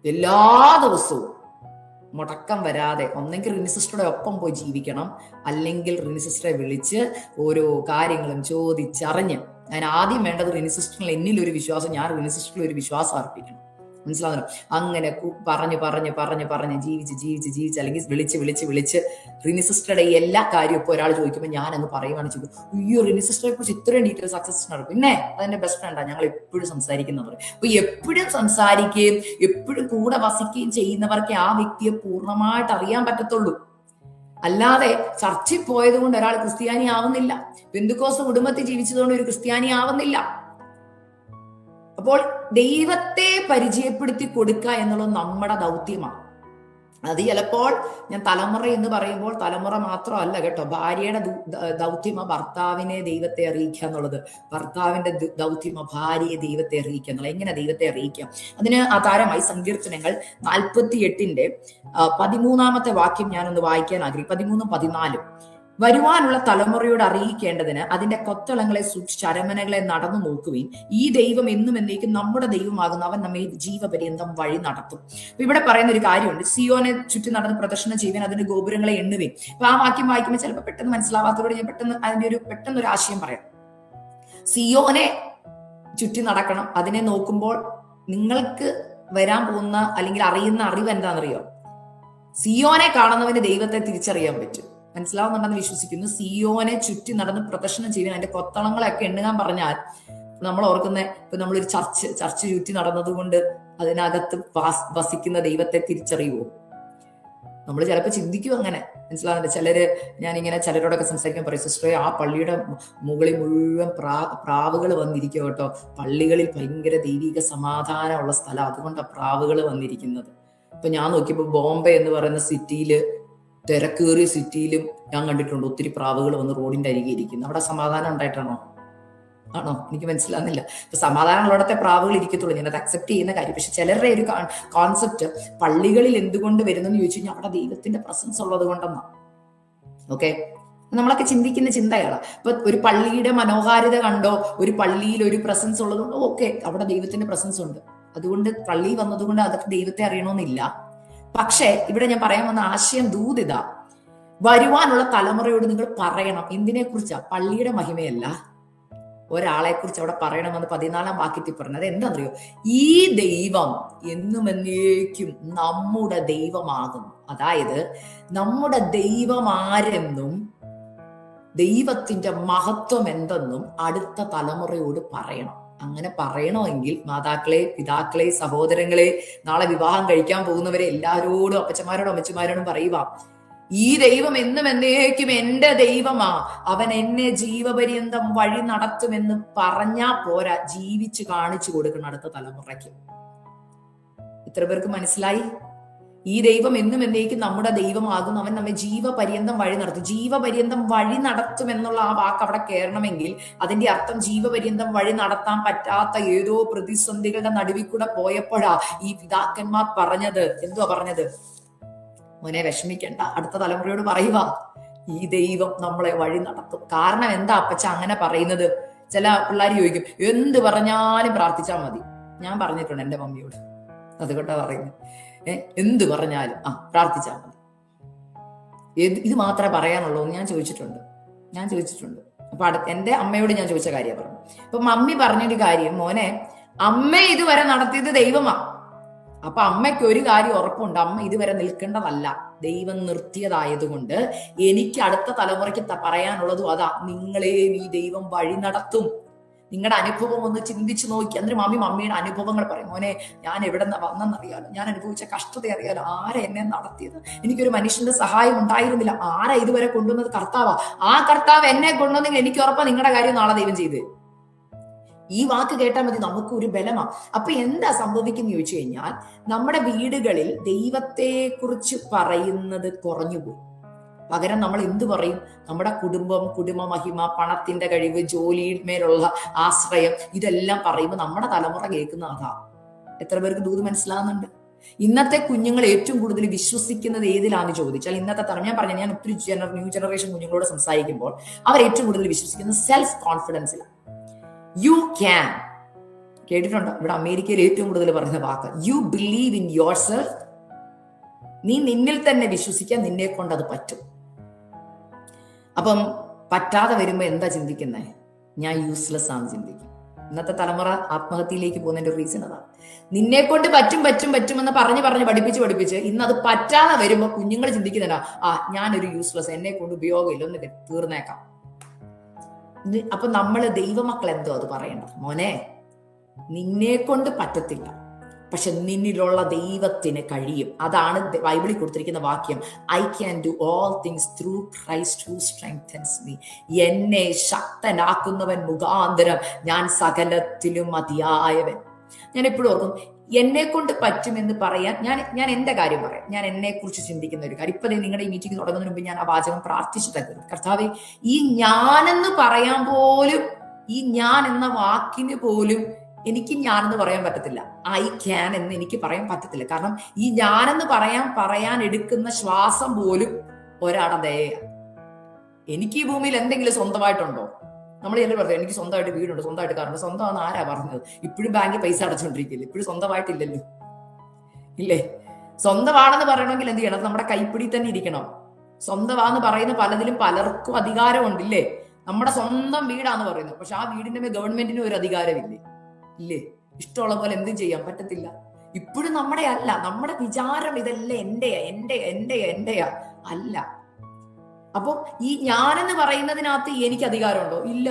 എല്ലാ ദിവസവും മുടക്കം വരാതെ ഒന്നെങ്കിൽ റിനി സിസ്റ്ററുടെ ഒപ്പം പോയി ജീവിക്കണം, അല്ലെങ്കിൽ റിനി സിസ്റ്ററെ വിളിച്ച് ഓരോ കാര്യങ്ങളും ചോദിച്ചറിഞ്ഞ്, ഞാൻ ആദ്യം വേണ്ടത് റിനി സിസ്റ്ററിൽ എന്നിലൊരു വിശ്വാസം, ഞാൻ റിനി സിസ്റ്ററിൽ ഒരു വിശ്വാസം അർപ്പിക്കണം. മനസ്സിലാവുന്നു? അങ്ങനെ പറഞ്ഞ് ജീവിച്ച് അല്ലെങ്കിൽ വിളിച്ച് റിനി സിസ്റ്ററുടെ എല്ലാ കാര്യവും ഇപ്പോൾ ഒരാൾ ചോദിക്കുമ്പോൾ ഞാൻ അങ്ങ് പറയുവാണ് ചെയ്യും, അയ്യോ റിനി സിസ്റ്ററെ കുറിച്ച് ഇത്രയും ഡീറ്റെയിൽസ് സക്സസ് നടക്കും, പിന്നെ അതെന്റെ ബെസ്റ്റ് ഫ്രണ്ടാണ്, ഞങ്ങൾ എപ്പോഴും സംസാരിക്കുന്നവർ. അപ്പൊ എപ്പോഴും സംസാരിക്കുകയും എപ്പോഴും കൂടെ വസിക്കുകയും ചെയ്യുന്നവർക്ക് ആ വ്യക്തിയെ പൂർണ്ണമായിട്ട് അറിയാൻ പറ്റത്തുള്ളൂ. അല്ലാതെ ചർച്ചിൽ പോയത് കൊണ്ട് ഒരാൾ ക്രിസ്ത്യാനി ആവുന്നില്ല, പെന്തുക്കോസ്ത് കുടുംബത്തിൽ ജീവിച്ചതുകൊണ്ട് ഒരു ക്രിസ്ത്യാനി ആവുന്നില്ല. അപ്പോൾ ദൈവത്തെ പരിചയപ്പെടുത്തി കൊടുക്കുക എന്നുള്ളത് നമ്മുടെ ദൗത്യമാണ്. അത് ചിലപ്പോൾ ഞാൻ തലമുറ എന്ന് പറയുമ്പോൾ തലമുറ മാത്രമല്ല കേട്ടോ, ഭാര്യയുടെ ദൗത്യമാണ് ഭർത്താവിനെ ദൈവത്തെ അറിയിക്കുക എന്നുള്ളത്, ഭർത്താവിന്റെ ദൗത്യമാണ് ഭാര്യയെ ദൈവത്തെ അറിയിക്കുക എന്നുള്ളത്. എങ്ങനെ ദൈവത്തെ അറിയിക്കാം? അതിന് ആധാരമായി സങ്കീർത്തനങ്ങൾ 48 13 വാക്യം ഞാനൊന്ന് വായിക്കാൻ ആഗ്രഹിക്കും. 13, 14. വരുവാനുള്ള തലമുറയോട് അറിയിക്കേണ്ടതിന് അതിന്റെ കൊത്തളങ്ങളെ സൂക്ഷിച്ച് അരമനകളെ നടന്നു നോക്കുവിൻ. ഈ ദൈവം എന്നും എന്നേക്കും നമ്മുടെ ദൈവമാകുന്നു, അവൻ നമ്മെ ജീവപര്യന്തം വഴി നടത്തും. അപ്പൊ ഇവിടെ പറയുന്ന ഒരു കാര്യമുണ്ട്, സിയോനെ ചുറ്റി നടന്ന് പ്രദർശനം ചെയ്യുവാൻ അതിന്റെ ഗോപുരങ്ങളെ എണ്ണുവിൻ. അപ്പൊ ആ വാക്യം വായിക്കുമ്പോൾ ചിലപ്പോൾ പെട്ടെന്ന് മനസ്സിലാവാത്തതോടെ ഞാൻ പെട്ടെന്നൊരു ആശയം പറയാം. സിയോനെ ചുറ്റി നടക്കണം. അതിനെ നോക്കുമ്പോൾ നിങ്ങൾക്ക് വരാൻ പോകുന്ന അല്ലെങ്കിൽ അറിയുന്ന അറിവ് എന്താണെന്നറിയോ? സിയോനെ കാണുന്നവന് ദൈവത്തെ തിരിച്ചറിയാൻ പറ്റും. മനസ്സിലാവുന്നുണ്ടെന്ന് വിശ്വസിക്കുന്നു. സിയോനെ ചുറ്റി നടന്ന് പ്രദർശനം ചെയ്യുവാൻ അതിന്റെ കൊത്തളങ്ങളൊക്കെ എണ്ണുകാൻ പറഞ്ഞാൽ നമ്മൾ ഓർക്കുന്ന, ഇപ്പൊ നമ്മളൊരു ചർച്ച് ചുറ്റി നടന്നത് കൊണ്ട് അതിനകത്ത് വസിക്കുന്ന ദൈവത്തെ തിരിച്ചറിയുമോ? നമ്മൾ ചിലപ്പോൾ ചിന്തിക്കും അങ്ങനെ. മനസ്സിലാവുന്നുണ്ട്? ഞാനിങ്ങനെ ചിലരോടൊക്കെ സംസാരിക്കാൻ പറയും, സിസ്റ്ററെ ആ പള്ളിയുടെ മുകളിൽ മുഴുവൻ പ്രാവുകൾ വന്നിരിക്കും കേട്ടോ, പള്ളികളിൽ ഭയങ്കര ദൈവിക സമാധാനമുള്ള സ്ഥലം, അതുകൊണ്ടാണ് പ്രാവുകൾ വന്നിരിക്കുന്നത്. ഇപ്പൊ ഞാൻ നോക്കിയപ്പോ ബോംബെ എന്ന് പറയുന്ന സിറ്റിയില്, തിരക്കേറിയ സിറ്റിയിലും ഞാൻ കണ്ടിട്ടുണ്ട് ഒത്തിരി പ്രാവുകൾ വന്ന് റോഡിന്റെ അരികെ ഇരിക്കുന്നു. അവിടെ സമാധാനം ഉണ്ടായിട്ടാണോ? ആണോ? എനിക്ക് മനസ്സിലാകുന്നില്ല. ഇപ്പൊ സമാധാനമുള്ളിടത്തെ പ്രാവുകൾ ഇരിക്കത്തുള്ളൂ, ഞാനത് അക്സെപ്റ്റ് ചെയ്യുന്ന കാര്യം. പക്ഷെ ചിലരുടെ ഒരു കോൺസെപ്റ്റ് പള്ളികളിൽ എന്തുകൊണ്ട് വരുന്നെന്ന് ചോദിച്ചു കഴിഞ്ഞാൽ അവിടെ ദൈവത്തിന്റെ പ്രസൻസ് ഉള്ളത് കൊണ്ടെന്നാ. ഓക്കെ, നമ്മളൊക്കെ ചിന്തിക്കുന്ന ചിന്തകളാണ്. ഇപ്പൊ ഒരു പള്ളിയുടെ മനോഹാരിത കണ്ടോ, ഒരു പള്ളിയിൽ ഒരു പ്രസൻസ് ഉള്ളതുകൊണ്ടോ, ഓക്കെ, അവിടെ ദൈവത്തിന്റെ പ്രസൻസ് ഉണ്ട്, അതുകൊണ്ട് പള്ളി വന്നതുകൊണ്ട് അതൊക്കെ ദൈവത്തെ അറിയണമെന്നില്ല. പക്ഷെ ഇവിടെ ഞാൻ പറയാൻ വന്ന ആശയം ദൂതിത, വരുവാനുള്ള തലമുറയോട് നിങ്ങൾ പറയണം. എന്തിനെ കുറിച്ചാ? പള്ളിയുടെ മഹിമയല്ല, ഒരാളെ കുറിച്ച് അവിടെ പറയണമെന്ന് 14-ാം വാക്യത്തിൽ പറഞ്ഞത് എന്താണെന്നറിയോ? ഈ ദൈവം എന്നും എന്നേക്കും നമ്മുടെ ദൈവമാകുന്നു. അതായത് നമ്മുടെ ദൈവം ആരെന്നും ദൈവത്തിന്റെ മഹത്വം എന്തെന്നും അടുത്ത തലമുറയോട് പറയണം. അങ്ങനെ പറയണമെങ്കിൽ മാതാക്കളെ, പിതാക്കളെ, സഹോദരങ്ങളെ, നാളെ വിവാഹം കഴിക്കാൻ പോകുന്നവരെ എല്ലാവരോടും, അപ്പച്ചമാരോടും അമ്മച്ചിമാരോടും പറയുക, ഈ ദൈവം എന്നും എന്നേക്കും എന്റെ ദൈവമാ, അവൻ എന്നെ ജീവപര്യന്തം വഴി നടത്തുമെന്ന് പറഞ്ഞാ പോരാ, ജീവിച്ച് കാണിച്ചു കൊടുക്കണം അടുത്ത തലമുറയ്ക്ക്. ഇത്ര പേർക്ക് മനസ്സിലായി? ഈ ദൈവം എന്നും എന്നേക്കും നമ്മുടെ ദൈവമാകും, അവൻ നമ്മെ ജീവപര്യന്തം വഴി നടത്തും. ജീവപര്യന്തം വഴി നടത്തും എന്നുള്ള ആ വാക്ക് അവിടെ കയറണമെങ്കിൽ അതിന്റെ അർത്ഥം ജീവപര്യന്തം വഴി നടത്താൻ പറ്റാത്ത ഏതോ പ്രതിസന്ധികളുടെ നടുവിൽ കൂടെ പോയപ്പോഴാ ഈ പിതാക്കന്മാർ പറഞ്ഞത്. എന്തുവാ പറഞ്ഞത്? മോനെ വിഷമിക്കണ്ട, അടുത്ത തലമുറയോട് പറയുക, ഈ ദൈവം നമ്മളെ വഴി നടത്തും. കാരണം എന്താ അപ്പച്ച അങ്ങനെ പറയുന്നത്? ചില പിള്ളേർ ചോദിക്കും, എന്ത് പറഞ്ഞാലും പ്രാർത്ഥിച്ചാൽ മതി. ഞാൻ പറഞ്ഞിട്ടുണ്ട് എന്റെ മമ്മിയോട്, അതുകൊണ്ടാ പറയുന്നത്. എന്ത് പറഞ്ഞാലും പ്രാർത്ഥിച്ചാൽ മതി, ഇത് മാത്രമേ പറയാനുള്ളൂ എന്ന് ഞാൻ ചോദിച്ചിട്ടുണ്ട്. അപ്പൊ എന്റെ അമ്മയോട് ഞാൻ ചോദിച്ച കാര്യം പറഞ്ഞു. അപ്പൊ മമ്മി പറഞ്ഞൊരു കാര്യം, മോനെ അമ്മ ഇതുവരെ നടത്തിയത് ദൈവമാ. അപ്പൊ അമ്മയ്ക്ക് ഒരു കാര്യം ഉറപ്പുണ്ട്, അമ്മ ഇതുവരെ നിൽക്കേണ്ടതല്ല, ദൈവം നിർത്തിയതായതുകൊണ്ട് എനിക്ക് അടുത്ത തലമുറയ്ക്ക് പറയാനുള്ളതും അതാ, നിങ്ങളെയും ഈ ദൈവം വഴി നടത്തും. നിങ്ങളുടെ അനുഭവം ഒന്ന് ചിന്തിച്ചു നോക്കി. എന്നിട്ട് മമ്മിയുടെ അനുഭവങ്ങൾ പറയും. മോനെ ഞാൻ എവിടെ നിന്ന് വന്നെന്നറിയാലോ, ഞാൻ അനുഭവിച്ച കഷ്ടത അറിയാലോ, ആരാ എന്നെ നടത്തിയത്, എനിക്കൊരു മനുഷ്യന്റെ സഹായം ഉണ്ടായിരുന്നില്ല, ആരാ ഇതുവരെ കൊണ്ടുവന്നത്? കർത്താവാ. ആ കർത്താവ് എന്നെ കൊണ്ടുവന്നെങ്കിൽ എനിക്ക് ഉറപ്പാ നിങ്ങളുടെ കാര്യം നാളെ ദൈവം ചെയ്ത്. ഈ വാക്ക് കേട്ടാൽ മതി, നമുക്ക് ഒരു ബലമാ. അപ്പൊ എന്താ സംഭവിക്കുന്ന ചോദിച്ചു കഴിഞ്ഞാൽ, നമ്മുടെ വീടുകളിൽ ദൈവത്തെ കുറിച്ച് പറയുന്നത് കുറഞ്ഞുപോയി. പകരം നമ്മൾ എന്തു പറയും? നമ്മുടെ കുടുംബ മഹിമ, പണത്തിന്റെ കഴിവ്, ജോലിമേലുള്ള ആശ്രയം, ഇതെല്ലാം പറയുമ്പോൾ നമ്മുടെ തലമുറ കേൾക്കുന്ന അതാ. എത്ര പേർക്ക് ദൂത് മനസ്സിലാകുന്നുണ്ട്? ഇന്നത്തെ കുഞ്ഞുങ്ങൾ ഏറ്റവും കൂടുതൽ വിശ്വസിക്കുന്നത് ഏതിലാന്ന് ചോദിച്ചാൽ, ഇന്നത്തെ തലമുറ, ഞാൻ ഒത്തിരി ന്യൂ ജനറേഷൻ കുഞ്ഞുങ്ങളോട് സംസാരിക്കുമ്പോൾ അവർ ഏറ്റവും കൂടുതൽ വിശ്വസിക്കുന്നത് സെൽഫ് കോൺഫിഡൻസിലാണ്. യു ക്യാൻ, കേട്ടിട്ടുണ്ടോ? ഇവിടെ അമേരിക്കയിൽ ഏറ്റവും കൂടുതൽ പറയുന്ന വാക്ക് you believe in yourself. നീ നിന്നിൽ തന്നെ വിശ്വസിക്കാൻ, നിന്നെ കൊണ്ട് അത് പറ്റും. അപ്പം പറ്റാതെ വരുമ്പോ എന്താ ചിന്തിക്കുന്നത്? ഞാൻ യൂസ്ലെസ് ആണ് ചിന്തിക്കും. ഇന്നത്തെ തലമുറ ആത്മഹത്യയിലേക്ക് പോകുന്നതിന്റെ റീസൺ അതാണ്. നിന്നെ കൊണ്ട് പറ്റുമെന്ന് പറഞ്ഞ് പഠിപ്പിച്ച് ഇന്ന് അത് പറ്റാതെ വരുമ്പോ കുഞ്ഞുങ്ങൾ ചിന്തിക്കുന്നതാ, ഞാനൊരു യൂസ്ലെസ്, എന്നെ കൊണ്ട് ഉപയോഗമില്ല, ഒന്ന് തീർന്നേക്കാം. അപ്പൊ നമ്മള് ദൈവമക്കൾ എന്തോ അത് പറയേണ്ടത്? മോനെ നിന്നെ കൊണ്ട് പറ്റത്തില്ല, പക്ഷെ നിന്നിലുള്ള ദൈവത്തിന് കഴിയും. അതാണ് ബൈബിളിൽ കൊടുത്തിരിക്കുന്ന വാക്യം, I can do all things through Christ who strengthens me. എന്നെ ശക്തനാക്കുന്നവൻ മുഖാന്തരം ഞാൻ സകലത്തിലും മതിയായവൻ. ഞാൻ എപ്പോഴും ഓർക്കും, എന്നെ കൊണ്ട് പറ്റുമെന്ന് പറയാൻ. ഞാൻ എന്റെ കാര്യം പറയാം, ഞാൻ എന്നെ കുറിച്ച് ചിന്തിക്കുന്ന ഒരു കാര്യം. ഇപ്പൊ നിങ്ങളുടെ ഈ മീറ്റിംഗ് തുടങ്ങുന്നതിന് മുമ്പ് ഞാൻ ആ വാചകം പ്രാർത്ഥിച്ചിട്ടു, കർത്താവേ, ഈ ഞാനെന്ന് പറയാൻ പോലും, ഈ ഞാൻ എന്ന വാക്കിന് പോലും എനിക്ക് ഞാനെന്ന് പറയാൻ പറ്റത്തില്ല. ഐ ക്യാൻ എന്ന് എനിക്ക് പറയാൻ പറ്റത്തില്ല. കാരണം ഈ ഞാനെന്ന് പറയാൻ എടുക്കുന്ന ശ്വാസം പോലും ഒരാളുടെ. എനിക്ക് ഈ ഭൂമിയിൽ എന്തെങ്കിലും സ്വന്തമായിട്ടുണ്ടോ? നമ്മൾ എല്ലാവരും പറഞ്ഞു എനിക്ക് സ്വന്തമായിട്ട് വീടുണ്ട്, സ്വന്തമായിട്ട് കാറുണ്ട്. സ്വന്തമാണെന്ന് ആരാ പറഞ്ഞത്? ഇപ്പോഴും ബാങ്കിൽ പൈസ അടച്ചുകൊണ്ടിരിക്കില്ല, ഇപ്പോഴും സ്വന്തമായിട്ടില്ലല്ലോ, ഇല്ലേ? സ്വന്തമാണെന്ന് പറയണമെങ്കിൽ എന്ത് ചെയ്യണം? നമ്മുടെ കൈപ്പിടി തന്നെ ഇരിക്കണം. സ്വന്തമാണെന്ന് പറയുന്ന പലതിലും പലർക്കും അധികാരമുണ്ടില്ലേ? നമ്മുടെ സ്വന്തം വീടാന്ന് പറയുന്നത്, പക്ഷെ ആ വീടിന്റെ മേൽ ഗവൺമെന്റിന് ഒരു അധികാരമില്ലേ? ഇല്ലേ? ഇഷ്ടമുള്ള പോലെ എന്തും ചെയ്യാൻ പറ്റത്തില്ല. ഇപ്പോഴും നമ്മുടെ അല്ല, നമ്മുടെ വിചാരം ഇതെല്ലാം എന്റെയാ അല്ല. അപ്പൊ ഈ ഞാനെന്ന് പറയുന്നതിനകത്ത് എനിക്ക് അധികാരമുണ്ടോ? ഇല്ല.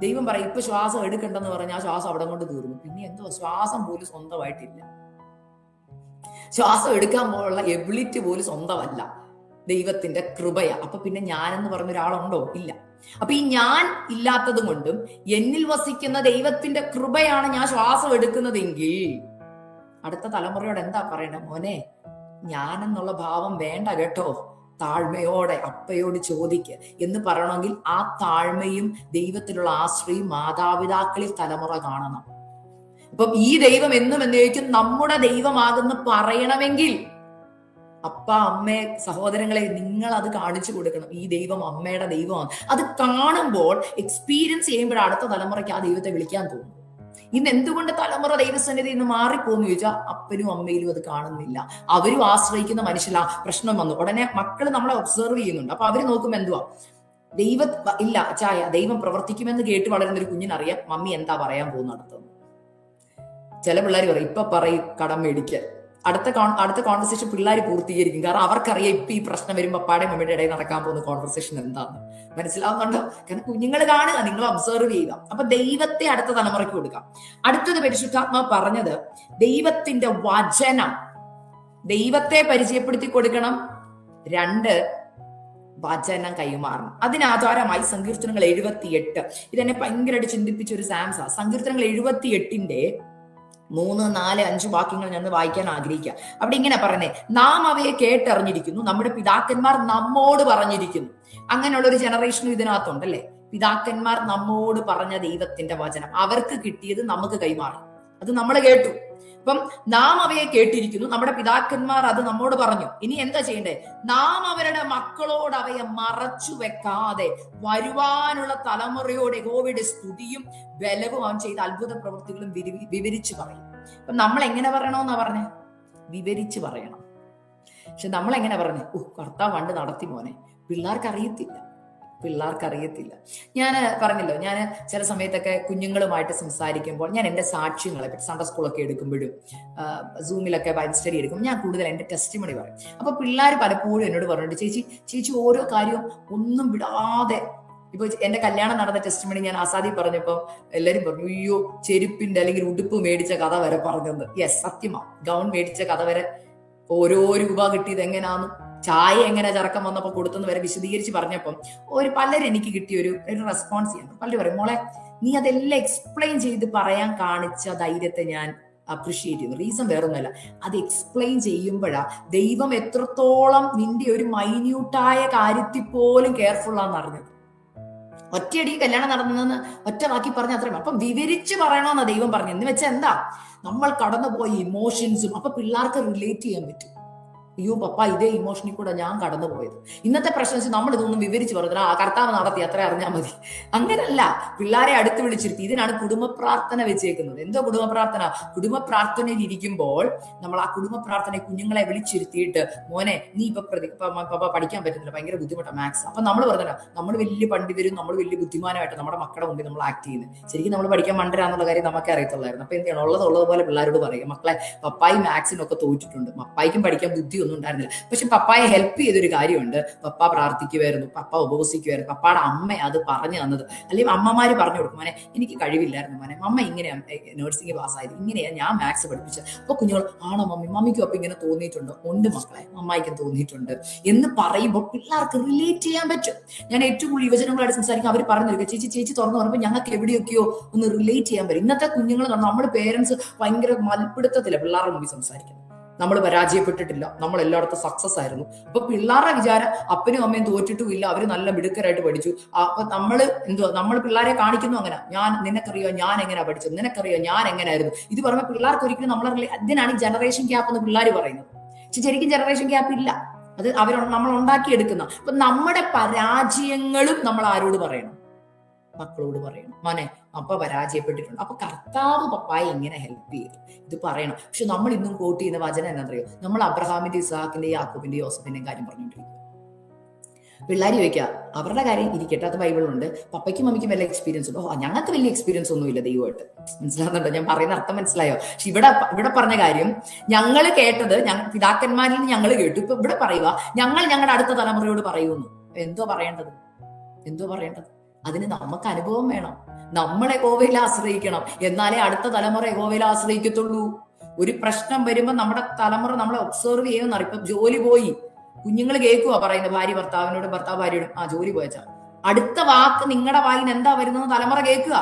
ദൈവം പറയും ഇപ്പൊ ശ്വാസം എടുക്കണ്ടെന്ന് പറഞ്ഞാൽ ശ്വാസം അവിടെ കൊണ്ട് തീർന്നു. പിന്നെ എന്തോ ശ്വാസം പോലും സ്വന്തമായിട്ടില്ല. ശ്വാസം എടുക്കാൻ പോലുള്ള എബിലിറ്റി പോലും സ്വന്തമല്ല, ദൈവത്തിന്റെ കൃപയാ. അപ്പൊ പിന്നെ ഞാനെന്ന് പറഞ്ഞ ഒരാളുണ്ടോ? ഇല്ല. അപ്പൊ ഈ ഞാൻ ഇല്ലാത്തത് കൊണ്ടും എന്നിൽ വസിക്കുന്ന ദൈവത്തിന്റെ കൃപയാണ് ഞാൻ ശ്വാസം എടുക്കുന്നതെങ്കിൽ അടുത്ത തലമുറയോട് എന്താ പറയണ്ടേ? മോനെ ഞാനെന്നുള്ള ഭാവം വേണ്ട കേട്ടോ, താഴ്മയോടെ അപ്പയോട് ചോദിക്ക് എന്ന് പറയണമെങ്കിൽ ആ താഴ്മയും ദൈവത്തിലുള്ള ആശ്രയും മാതാപിതാക്കളിൽ തലമുറ കാണണം. അപ്പം ഈ ദൈവം എന്നും എന്നേക്കും നമ്മുടെ ദൈവമാകുന്നു പറയണമെങ്കിൽ അപ്പ, അമ്മേ, സഹോദരങ്ങളെ, നിങ്ങൾ അത് കാണിച്ചു കൊടുക്കണം. ഈ ദൈവം അമ്മയുടെ ദൈവമാണ്. അത് കാണുമ്പോൾ എക്സ്പീരിയൻസ് ചെയ്യുമ്പോൾ അടുത്ത തലമുറയ്ക്ക് ആ ദൈവത്തെ വിളിക്കാൻ തോന്നും. ഇന്ന് എന്തുകൊണ്ട് തലമുറ ദൈവസന്നിധി ഇന്ന് മാറിപ്പോന്ന് ചോദിച്ചാൽ അപ്പനും അമ്മയിലും അത് കാണുന്നില്ല. അവരും ആശ്രയിക്കുന്ന മനുഷ്യരാ. പ്രശ്നം വന്നു ഉടനെ മക്കൾ നമ്മളെ ഒബ്സർവ് ചെയ്യുന്നുണ്ട്. അപ്പൊ അവര് നോക്കുമ്പോ എന്തുവാ, ഇല്ല ചായ ദൈവം പ്രവർത്തിക്കുമെന്ന് കേട്ട് വളരുന്ന ഒരു കുഞ്ഞിനറിയാം മമ്മി എന്താ പറയാൻ പോകുന്ന അടുത്തത്. ചില പിള്ളേർ പറയും ഇപ്പൊ പറയും കടം മേടിക്കാൻ, അടുത്ത കോൺവെർസേഷൻ പിള്ളേർ പൂർത്തീകരിക്കും. കാരണം അവർക്കറിയാം ഇപ്പൊ ഈ പ്രശ്നം വരുമ്പോൾ പപ്പാടെ മമ്മിയുടെ ഇടയിൽ നടക്കാൻ പോകുന്ന കോൺവെർസേഷൻ എന്താന്ന്. മനസ്സിലാവുന്നുണ്ടോ? കാരണം കുഞ്ഞുങ്ങൾ കാണുക, നിങ്ങൾ ഒബ്സർവ് ചെയ്യുക. അപ്പൊ ദൈവത്തെ അടുത്ത തലമുറയ്ക്ക് കൊടുക്കാം. അടുത്തത് പരിശുദ്ധാത്മാവ് പറഞ്ഞത് ദൈവത്തിന്റെ വചനം, ദൈവത്തെ പരിചയപ്പെടുത്തി കൊടുക്കണം. 2, വചനം കൈമാറണം. അതിനാധാരമായി സങ്കീർത്തനങ്ങൾ 78, ഇതെന്നെ ഭയങ്കരമായിട്ട് ചിന്തിപ്പിച്ച ഒരു സാംസ. സങ്കീർത്തനങ്ങൾ 78-ന്റെ 3, 4, 5 വാക്യങ്ങൾ ഞാൻ വായിക്കാൻ ആഗ്രഹിക്കുക. അവിടെ ഇങ്ങനെ പറഞ്ഞേ, നാം അവയെ കേട്ടറിഞ്ഞിരിക്കുന്നു, നമ്മുടെ പിതാക്കന്മാർ നമ്മോട് പറഞ്ഞിരിക്കുന്നു. അങ്ങനെയുള്ള ഒരു ജനറേഷനും ഇതിനകത്തുണ്ട് അല്ലെ. പിതാക്കന്മാർ നമ്മോട് പറഞ്ഞ ദൈവത്തിന്റെ വചനം അവർക്ക് കിട്ടിയത് നമുക്ക് കൈമാറി. അത് നമ്മൾ കേട്ടു. അപ്പം നാം അവയെ കേട്ടിരിക്കുന്നു, നമ്മുടെ പിതാക്കന്മാർ അത് നമ്മോട് പറഞ്ഞു. ഇനി എന്താ ചെയ്യണ്ടേ? നാം അവരുടെ മക്കളോട് അവയെ മറച്ചു വെക്കാതെ വരുവാനുള്ള തലമുറയോട് യഹോവയുടെ സ്തുതിയും ബലവും അവൻ ചെയ്ത അത്ഭുത പ്രവൃത്തികളും വിവരിച്ചു പറയും. അപ്പൊ നമ്മൾ എങ്ങനെ പറയണമെന്നാ പറഞ്ഞേ? വിവരിച്ചു പറയണം. പക്ഷെ നമ്മൾ എങ്ങനെ പറഞ്ഞു? കർത്താവ് പണ്ട് നടത്തി മോനെ. പിള്ളേർക്കറിയത്തില്ല. ഞാൻ പറഞ്ഞല്ലോ, ഞാൻ ചില സമയത്തൊക്കെ കുഞ്ഞുങ്ങളുമായിട്ട് സംസാരിക്കുമ്പോൾ ഞാൻ എൻ്റെ സാക്ഷ്യങ്ങളെ പറ്റി സൺഡേ സ്കൂളൊക്കെ എടുക്കുമ്പോഴും സൂമിലൊക്കെ ബൈബിൾ സ്റ്റഡി എടുക്കുമ്പോൾ ഞാൻ കൂടുതൽ എൻ്റെ ടെസ്റ്റിമണി പറയും. അപ്പൊ പിള്ളേർ പലപ്പോഴും എന്നോട് പറഞ്ഞിട്ട് ചേച്ചി ഓരോ കാര്യവും ഒന്നും വിടാതെ, ഇപ്പൊ എന്റെ കല്യാണം നടന്ന ടെസ്റ്റിമണി ഞാൻ ആസാദി പറഞ്ഞപ്പോ എല്ലാരും പറഞ്ഞു, അയ്യോ ചെരുപ്പിന്റെ അല്ലെങ്കിൽ ഉടുപ്പ് മേടിച്ച കഥ വരെ പറഞ്ഞത്. യെസ്, സത്യമാ. ഗൗൺ മേടിച്ച കഥ വരെ, ഓരോ രൂപ കിട്ടിയത് എങ്ങനെയാന്ന്, ചായ എങ്ങനെ ചറക്കം വന്നപ്പോ കൊടുത്തെന്ന് വരെ വിശദീകരിച്ച് പറഞ്ഞപ്പം പലരും എനിക്ക് കിട്ടിയ ഒരു റെസ്പോൺസ് ചെയ്യാൻ പലരും പറയും, മോളെ നീ അതെല്ലാം എക്സ്പ്ലെയിൻ ചെയ്ത് പറയാൻ കാണിച്ച ധൈര്യത്തെ ഞാൻ അപ്രിഷിയേറ്റ് ചെയ്യുന്നു. റീസൺ വേറൊന്നുമല്ല, അത് എക്സ്പ്ലെയിൻ ചെയ്യുമ്പോഴാ ദൈവം എത്രത്തോളം നിന്റെ ഒരു മൈന്യൂട്ടായ കാര്യത്തിൽ പോലും കെയർഫുൾ ആണെന്ന് അറിഞ്ഞത്. ഒറ്റയടി കല്യാണം നടന്നെന്ന് ഒറ്റ വാക്കി പറഞ്ഞ അത്രയും. അപ്പൊ വിവരിച്ച് പറയണമെന്നാ ദൈവം പറഞ്ഞു. എന്ന് വെച്ചാൽ എന്താ, നമ്മൾ കടന്നുപോയ ഇമോഷൻസും അപ്പൊ പിള്ളേർക്ക് റിലേറ്റ് ചെയ്യാൻ പറ്റും. അയ്യോ പപ്പ, ഇതേ ഇമോഷനിൽ കൂടെ ഞാൻ കടന്നുപോയത്. ഇന്നത്തെ പ്രശ്നം നമ്മൾ ഇതൊന്നും വിവരിച്ച് പറഞ്ഞില്ല, കർത്താവ് നടത്തി അത്ര അറിഞ്ഞാൽ മതി. അങ്ങനല്ല, പിള്ളേരെ അടുത്ത് വിളിച്ചിരുത്തി. ഇതിനാണ് കുടുംബ പ്രാർത്ഥന വെച്ചേക്കുന്നത്. എന്തോ കുടുംബ പ്രാർത്ഥന? കുടുംബ പ്രാർത്ഥനയിൽ ഇരിക്കുമ്പോൾ നമ്മൾ ആ കുടുംബ പ്രാർത്ഥന കുഞ്ഞുങ്ങളെ വിളിച്ചിരുത്തിയിട്ട്, മോനെ നീ പപ്പ പഠിക്കാൻ പറ്റുന്നില്ല, ഭയങ്കര ബുദ്ധിമുട്ടാണ് മാത്സ്. അപ്പൊ നമ്മൾ പറഞ്ഞല്ലോ, നമ്മൾ വലിയ പണ്ഡിതരും നമ്മൾ വലിയ ബുദ്ധിമാനായിട്ട് നമ്മുടെ മക്കളുടെ മുമ്പിൽ നമ്മൾ ആക്ട് ചെയ്യുന്നത്. ശരിക്കും നമ്മൾ പഠിക്കാൻ മണ്ടരാന്നുള്ള കാര്യം നമുക്കേ അറിയത്തുള്ളായിരുന്നു. അപ്പൊ എന്താണ് ഉള്ളതുപോലെ പിള്ളേരോട് പറയുക, മക്കളെ പപ്പായി മാത്സിനൊക്കെ തോറ്റിട്ടുണ്ട്, പപ്പായിക്കും പഠിക്കാൻ ബുദ്ധി ഒന്നും ഉണ്ടായിരുന്നില്ല, പക്ഷെ പപ്പായെ ഹെൽപ്പ് ചെയ്തൊരു കാര്യമുണ്ട്. പപ്പ പ്രാർത്ഥിക്കുമായിരുന്നു, പപ്പ ഉപവസിക്കുമായിരുന്നു, പപ്പാടെ അമ്മ അത് പറഞ്ഞു തന്നത്. അല്ലെങ്കിൽ അമ്മമാര് പറഞ്ഞു കൊടുക്കും, മോനെ എനിക്ക് കഴിവില്ലായിരുന്നു മോനെ, അമ്മ ഇങ്ങനെയാ നഴ്സിംഗ് പാസ്സായത്, ഇങ്ങനെയാ ഞാൻ മാത്സ് പഠിപ്പിച്ചത്. അപ്പൊ കുഞ്ഞുങ്ങൾ, ആണോ മമ്മിക്കും അപ്പൊ ഇങ്ങനെ തോന്നിയിട്ടുണ്ടോ? ഉണ്ട് മക്കളെ, അമ്മായിക്കും തോന്നിയിട്ടുണ്ട് എന്ന് പറയുമ്പോൾ പിള്ളേർക്ക് റിലേറ്റ് ചെയ്യാൻ പറ്റും. ഞാൻ ഏറ്റവും കൂടുതൽ യുവജനങ്ങളായിട്ട് സംസാരിക്കും, അവർ പറഞ്ഞു ചേച്ചി തുറന്നു പറഞ്ഞപ്പോൾ ഞങ്ങൾക്ക് എവിടെയൊക്കെയോ ഒന്ന് റിലേറ്റ് ചെയ്യാൻ പറ്റും. ഇന്നത്തെ കുഞ്ഞുങ്ങൾ, നമ്മൾ പേരൻസ് ഭയങ്കര മൽപ്പിടുത്തത്തില്ല പിള്ളേരുടെ മുമ്പിൽ സംസാരിക്കുന്നത്. നമ്മൾ പരാജയപ്പെട്ടിട്ടില്ല, നമ്മൾ എല്ലായിടത്തും സക്സസ് ആയിരുന്നു. അപ്പൊ പിള്ളേരുടെ വിചാരം അപ്പനും അമ്മയും തോറ്റിട്ടും ഇല്ല, അവര് നല്ല മിടുക്കരായിട്ട് പഠിച്ചു. അപ്പൊ നമ്മൾ പിള്ളേരെ കാണിക്കുന്നു അങ്ങനെ, നിനക്കറിയോ ഞാൻ എങ്ങനെയാ പഠിച്ചത്, നിനക്കറിയോ ഞാൻ എങ്ങനെയായിരുന്നു. ഇത് പറയുമ്പോൾ പിള്ളേർക്ക് ഒരിക്കലും നമ്മളെ, അതിനാണ് ജനറേഷൻ ഗ്യാപ്പ് എന്ന് പിള്ളേർ പറയുന്നത്. പക്ഷെ ശരിക്കും ജനറേഷൻ ഗ്യാപ്പ് ഇല്ല, അത് നമ്മൾ ഉണ്ടാക്കിയെടുക്കുന്ന. അപ്പൊ നമ്മുടെ പരാജയങ്ങളും നമ്മൾ ആരോട് പറയണം? മക്കളോട് പറയണം. മോനെ അപ്പ പരാജയപ്പെട്ടിട്ടുണ്ട്, അപ്പൊ കർത്താവ് പപ്പായെ ഇങ്ങനെ ഹെൽപ്പ് ചെയ്തു, ഇത് പറയണം. പക്ഷെ നമ്മൾ ഇന്നും കോട്ട് ചെയ്യുന്ന വചനം എന്നറിയോ? നമ്മൾ അബ്രഹാമിന്റെ, ഇസാക്കിന്റെ, യാക്കോബിന്റെ, യോസഫിന്റെയും കാര്യം പറഞ്ഞുകൊണ്ടിരിക്കും. പിള്ളേർ ചോദിക്കുക, അവരുടെ കാര്യം ഇരിക്കട്ടെ, അത് ബൈബിളുണ്ട്, പപ്പയ്ക്കും മമ്മിക്കും വല്ല എക്സ്പീരിയൻസ് ഉണ്ടോ? ഞങ്ങൾക്ക് വലിയ എക്സ്പീരിയൻസ് ഒന്നുമില്ല ദൈവമായിട്ട്. മനസ്സിലാകുന്നുണ്ടോ ഞാൻ പറയുന്ന അർത്ഥം? മനസ്സിലായോ? പക്ഷെ ഇവിടെ പറഞ്ഞ കാര്യം ഞങ്ങൾ കേട്ടത്, പിതാക്കന്മാരിൽ നിന്ന് ഞങ്ങൾ കേട്ടു. ഇപ്പൊ ഇവിടെ പറയുക, ഞങ്ങൾ ഞങ്ങളുടെ അടുത്ത തലമുറയോട് പറയുന്നു. എന്തോ പറയേണ്ടത്? അതിന് നമുക്ക് അനുഭവം വേണം. നമ്മൾ യഹോവയിൽ ആശ്രയിക്കണം, എന്നാലേ അടുത്ത തലമുറ യഹോവയിൽ ആശ്രയിക്കത്തുള്ളൂ. ഒരു പ്രശ്നം വരുമ്പോൾ നമ്മുടെ തലമുറ നമ്മളെ ഒബ്സർവ് ചെയ്യുമെന്ന് അറിയാം. ഇപ്പൊ ജോലി പോയി, കുഞ്ഞുങ്ങൾ കേൾക്കുക പറയുന്നത്, ഭാര്യ ഭർത്താവിനോടും ഭർത്താവ് ഭാര്യയോടും, ജോലി പോയച്ചാ അടുത്ത വാക്ക് നിങ്ങളുടെ വായിന് എന്താ വരുന്നത് തലമുറ കേൾക്കുക.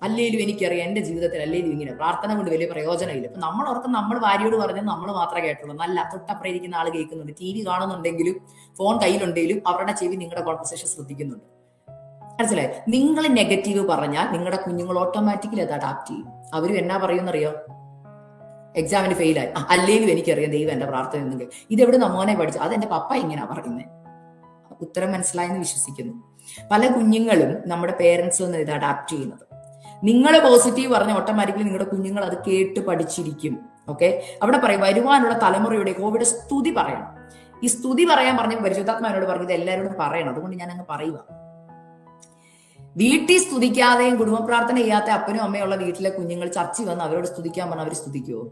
അല്ലേലും എനിക്കറിയാം എൻ്റെ ജീവിതത്തിൽ അല്ലേലും ഇങ്ങനെ പ്രാർത്ഥന കൊണ്ട് വലിയ പ്രയോജനമില്ല. ഇപ്പൊ നമ്മൾ ഓർക്കും നമ്മൾ ഭാര്യയോട് പറഞ്ഞത് നമ്മൾ മാത്രമേ കേട്ടുള്ളൂ. നല്ല തൊട്ടപ്പുറം ഇരിക്കുന്ന ആൾ കേൾക്കുന്നുണ്ട്, TV കാണുന്നുണ്ടെങ്കിലും ഫോൺ കയ്യിലുണ്ടെങ്കിലും അവരുടെ ചെവി നിങ്ങളുടെ കോൺവെർസേഷൻ ശ്രദ്ധിക്കുന്നുണ്ട്. മനസ്സിലായി? നിങ്ങൾ നെഗറ്റീവ് പറഞ്ഞാൽ നിങ്ങളുടെ കുഞ്ഞുങ്ങൾ ഓട്ടോമാറ്റിക്കലി അത് അഡാപ്റ്റ് ചെയ്യും. അവരും എന്നാ പറയുമെന്നറിയോ? എക്സാമിന് ഫെയിലായി, അല്ലേലും എനിക്കറിയാം ദൈവം എന്റെ പ്രാർത്ഥന എന്നെങ്കിൽ. ഇതെവിടെ നമ്മോനെ പഠിച്ചു? അത് എന്റെ പപ്പ ഇങ്ങനെയാ പറയുന്നത്. ഉത്തരം മനസ്സിലായെന്ന് വിശ്വസിക്കുന്നു. പല കുഞ്ഞുങ്ങളും നമ്മുടെ പേരൻസിൽ നിന്ന് ഇത് അഡാപ്റ്റ് ചെയ്യുന്നത്. നിങ്ങൾ പോസിറ്റീവ് പറഞ്ഞ ഓട്ടോമാറ്റിക്കലി നിങ്ങളുടെ കുഞ്ഞുങ്ങൾ അത് കേട്ട് പഠിച്ചിരിക്കും. ഓക്കെ, അവിടെ പറയും വരുവാനുള്ള തലമുറയുടെ കോവിഡ് സ്തുതി പറയണം. ഈ സ്തുതി പറയാൻ പറഞ്ഞ പരിശുദ്ധാത്മാവിനോട് പറഞ്ഞത് എല്ലാവരോടും പറയണം. അതുകൊണ്ട് ഞാൻ അങ്ങ് പറയുക. വീട്ടിൽ സ്തുതിക്കാതെയും കുടുംബ പ്രാർത്ഥന ചെയ്യാത്ത അപ്പനും അമ്മയുള്ള വീട്ടിലെ കുഞ്ഞുങ്ങൾ ചർച്ചിൽ വന്ന് അവരോട് സ്തുതിക്കാൻ പറഞ്ഞാൽ അവർ സ്തുതിക്കുവോ?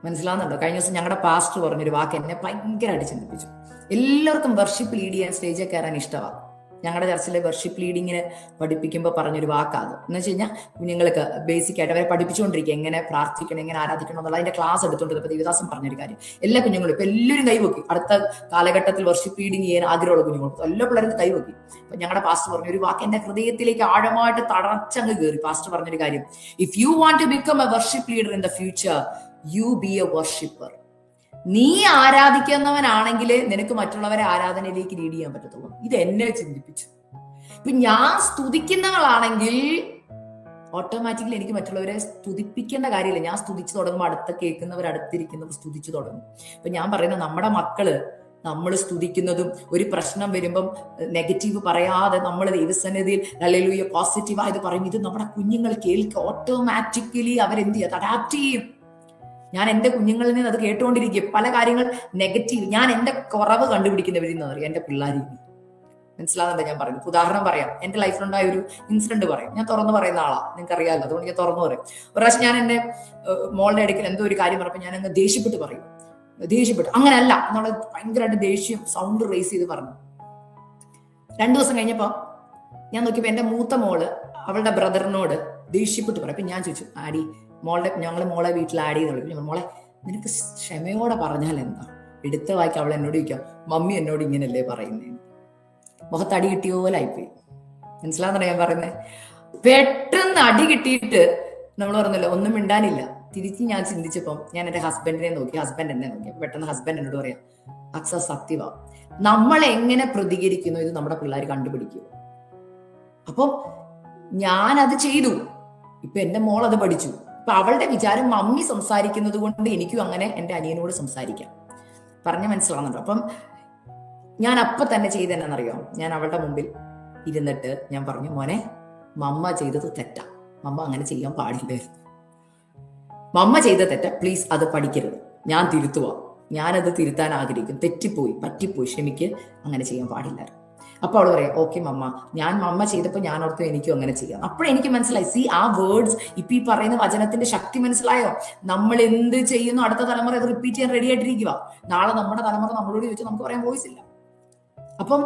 മനസ്സിലാവുന്നുണ്ടോ? കഴിഞ്ഞ ദിവസം ഞങ്ങളുടെ പാസ്റ്റർ പറഞ്ഞൊരു വാക്ക് എന്നെ ഭയങ്കരമായിട്ട് ചിന്തിപ്പിച്ചു. എല്ലാവർക്കും വർഷിപ്പ് ലീഡ് ചെയ്യാൻ സ്റ്റേജിൽ കയറാൻ ഇഷ്ടമാണ്. ഞങ്ങളുടെ ചർച്ചിലെ വർഷിപ്പ് ലീഡിങ്ങിന് പഠിപ്പിക്കുമ്പോൾ പറഞ്ഞൊരു വാക്കാണ്. എന്ന് വെച്ച് കഴിഞ്ഞാൽ കുഞ്ഞുങ്ങൾക്ക് ബേസിക് ആയിട്ട് അവരെ പഠിപ്പിച്ചുകൊണ്ടിരിക്കുക, എങ്ങനെ പ്രാർത്ഥിക്കണം, എങ്ങനെ ആരാധിക്കണം എന്നുള്ള അതിന്റെ ക്ലാസ് എടുത്തുകൊണ്ടിരുന്നപ്പോൾ ദേവദാസൻ പറഞ്ഞൊരു കാര്യം, എല്ലാ കുഞ്ഞുങ്ങളും ഇപ്പൊ എല്ലാവരും കൈവക്കി. അടുത്ത കാലഘട്ടത്തിൽ വർഷിപ്പ് ലീഡിങ് ചെയ്യാൻ ആഗ്രഹമുള്ള കുഞ്ഞുങ്ങൾക്ക് എല്ലാ പിള്ളേരും കൈവക്കി. അപ്പൊ ഞങ്ങളുടെ പാസ്റ്റർ പറഞ്ഞൊരു വാക്ക് എന്റെ ഹൃദയത്തിലേക്ക് ആഴമായിട്ട് തടച്ചങ്ങ് കയറി. പാസ്റ്റർ പറഞ്ഞൊരു കാര്യം, if you want to become a worship leader in the future, you be a worshipper. നീ ആരാധിക്കുന്നവനാണെങ്കിൽ നിനക്ക് മറ്റുള്ളവരെ ആരാധനയിലേക്ക് ലീഡ് ചെയ്യാൻ പറ്റത്തുള്ളൂ. ഇത് എന്നെ ചിന്തിപ്പിച്ചു. ഇപ്പൊ ഞാൻ സ്തുതിക്കുന്നവളാണെങ്കിൽ ഓട്ടോമാറ്റിക്കലി എനിക്ക് മറ്റുള്ളവരെ സ്തുതിപ്പിക്കേണ്ട കാര്യമില്ല. ഞാൻ സ്തുതിച്ചു തുടങ്ങുമ്പോൾ അടുത്ത കേൾക്കുന്നവർ അടുത്തിരിക്കുന്നവർ സ്തുതിച്ചു തുടങ്ങും. ഇപ്പൊ ഞാൻ പറയുന്നത് നമ്മുടെ മക്കള് നമ്മൾ സ്തുതിക്കുന്നതും ഒരു പ്രശ്നം വരുമ്പം നെഗറ്റീവ് പറയാതെ നമ്മൾ ദൈവസന്നിധിയിൽ ഹല്ലേലൂയ പോസിറ്റീവായത് പറയും. ഇത് നമ്മുടെ കുഞ്ഞുങ്ങൾ കേൾക്കുക, ഓട്ടോമാറ്റിക്കലി അവരെന്ത് ചെയ്യും? അഡാപ്റ്റ് ചെയ്യും. ഞാൻ എൻ്റെ കുഞ്ഞുങ്ങളിൽ നിന്ന് അത് കേട്ടുകൊണ്ടിരിക്കും. പല കാര്യങ്ങൾ നെഗറ്റീവ്, ഞാൻ എൻ്റെ കുറവ് കണ്ടുപിടിക്കുന്നവരെന്ന് അറിയാം എൻ്റെ പിള്ളേരിൽ. മനസ്സിലാകുന്നുണ്ട് ഞാൻ പറയുന്നത്? ഉദാഹരണം പറയാം. എൻ്റെ ലൈഫിലുണ്ടായ ഒരു ഇൻസിഡന്റ് പറയാം. ഞാൻ തുറന്നു പറയുന്ന ആളാണ്, നിങ്ങൾക്ക് അറിയാമല്ലോ, അതുകൊണ്ട് ഞാൻ തുറന്നു പറയും. ഒരു പ്രാവശ്യം ഞാൻ എൻ്റെ മോളുടെ ഇടയ്ക്ക് എന്തോ ഒരു കാര്യം പറഞ്ഞപ്പോൾ ഞാൻ അങ്ങ് ദേഷ്യപ്പെട്ട് പറയും. ദേഷ്യപ്പെട്ടു, അങ്ങനെയല്ല എന്നുള്ള ഭയങ്കരമായിട്ട് ദേഷ്യം സൗണ്ട് റേസ് ചെയ്ത് പറഞ്ഞു. 2 ദിവസം കഴിഞ്ഞപ്പോൾ ഞാൻ നോക്കിയപ്പോൾ എൻ്റെ മൂത്ത മോള് അവളുടെ ബ്രദറിനോട് ദേഷ്യപ്പെട്ട് പറയും. അപ്പൊ ഞാൻ ചോദിച്ചു, ആടി ഞങ്ങൾ മോളെ വീട്ടിൽ ആഡ് ചെയ്ത് വിളിക്കും. മോളെ നിനക്ക് ക്ഷമയോടെ പറഞ്ഞാൽ എന്താ? എടുത്ത വായിക്ക് അവൾ എന്നോട് ചോദിക്കാം, മമ്മി എന്നോട് ഇങ്ങനല്ലേ പറയുന്നേ? മുഖത്ത് അടി കിട്ടിയ പോലെ ആയിപ്പോയി. മനസ്സിലാകുന്നുണ്ടോ ഞാൻ പറയുന്നത്? പെട്ടെന്ന് അടി കിട്ടിയിട്ട് നമ്മൾ പറഞ്ഞല്ലോ ഒന്നും മിണ്ടാനില്ല. തിരിച്ച് ഞാൻ ചിന്തിച്ചപ്പം ഞാൻ എൻ്റെ ഹസ്ബൻഡിനെ നോക്കി, ഹസ്ബൻഡ് എന്നെ നോക്കി. അപ്പൊ പെട്ടെന്ന് ഹസ്ബൻഡ് എന്നോട് പറയാം, അക്സ സത്യവാ, നമ്മൾ എങ്ങനെ പ്രതികരിക്കുന്നു ഇത് നമ്മുടെ പിള്ളേർ കണ്ടുപിടിക്കും. അപ്പം ഞാനത് ചെയ്തു. ഇപ്പൊ എൻ്റെ മോൾ അത് പഠിച്ചു. ഇപ്പൊ അവളുടെ വിചാരം മമ്മി സംസാരിക്കുന്നത് കൊണ്ട് എനിക്കും അങ്ങനെ എൻ്റെ അനിയനോട് സംസാരിക്കാം. പറഞ്ഞ് മനസ്സിലാവുന്നുണ്ടോ? അപ്പം ഞാൻ അപ്പം തന്നെ ചെയ്തെന്നറിയോ? ഞാൻ അവളുടെ മുമ്പിൽ ഇരുന്നിട്ട് ഞാൻ പറഞ്ഞു, മോനെ മമ്മ ചെയ്തത് തെറ്റാ, മമ്മ അങ്ങനെ ചെയ്യാൻ പാടില്ലായിരുന്നു. മമ്മ ചെയ്ത തെറ്റ, പ്ലീസ് അത് പഠിക്കരുത്, ഞാൻ തിരുത്തുക, ഞാനത് തിരുത്താൻ ആഗ്രഹിക്കും, തെറ്റിപ്പോയി, പറ്റിപ്പോയി, ക്ഷമിക്ക്, അങ്ങനെ ചെയ്യാൻ പാടില്ലായിരുന്നു. അപ്പൊ അവള് പറയാം, ഓക്കെ മമ്മ, ഞാൻ മമ്മ ചെയ്തപ്പോ ഞാൻ ഓർത്തു എനിക്കും അങ്ങനെ ചെയ്യാം. അപ്പോഴെനിക്ക് മനസ്സിലായി, സി ആ വേർഡ്സ്, ഇപ്പൊ ഈ പറയുന്ന വചനത്തിന്റെ ശക്തി മനസ്സിലായോ? നമ്മൾ എന്ത് ചെയ്യുന്നു അടുത്ത തലമുറ അത് റിപ്പീറ്റ് ചെയ്യാൻ റെഡി ആയിട്ടിരിക്കുക. നാളെ നമ്മുടെ തലമുറ നമ്മളോട് ചോദിച്ചാൽ നമുക്ക് പറയാൻ വോയിസ് ഇല്ല. അപ്പം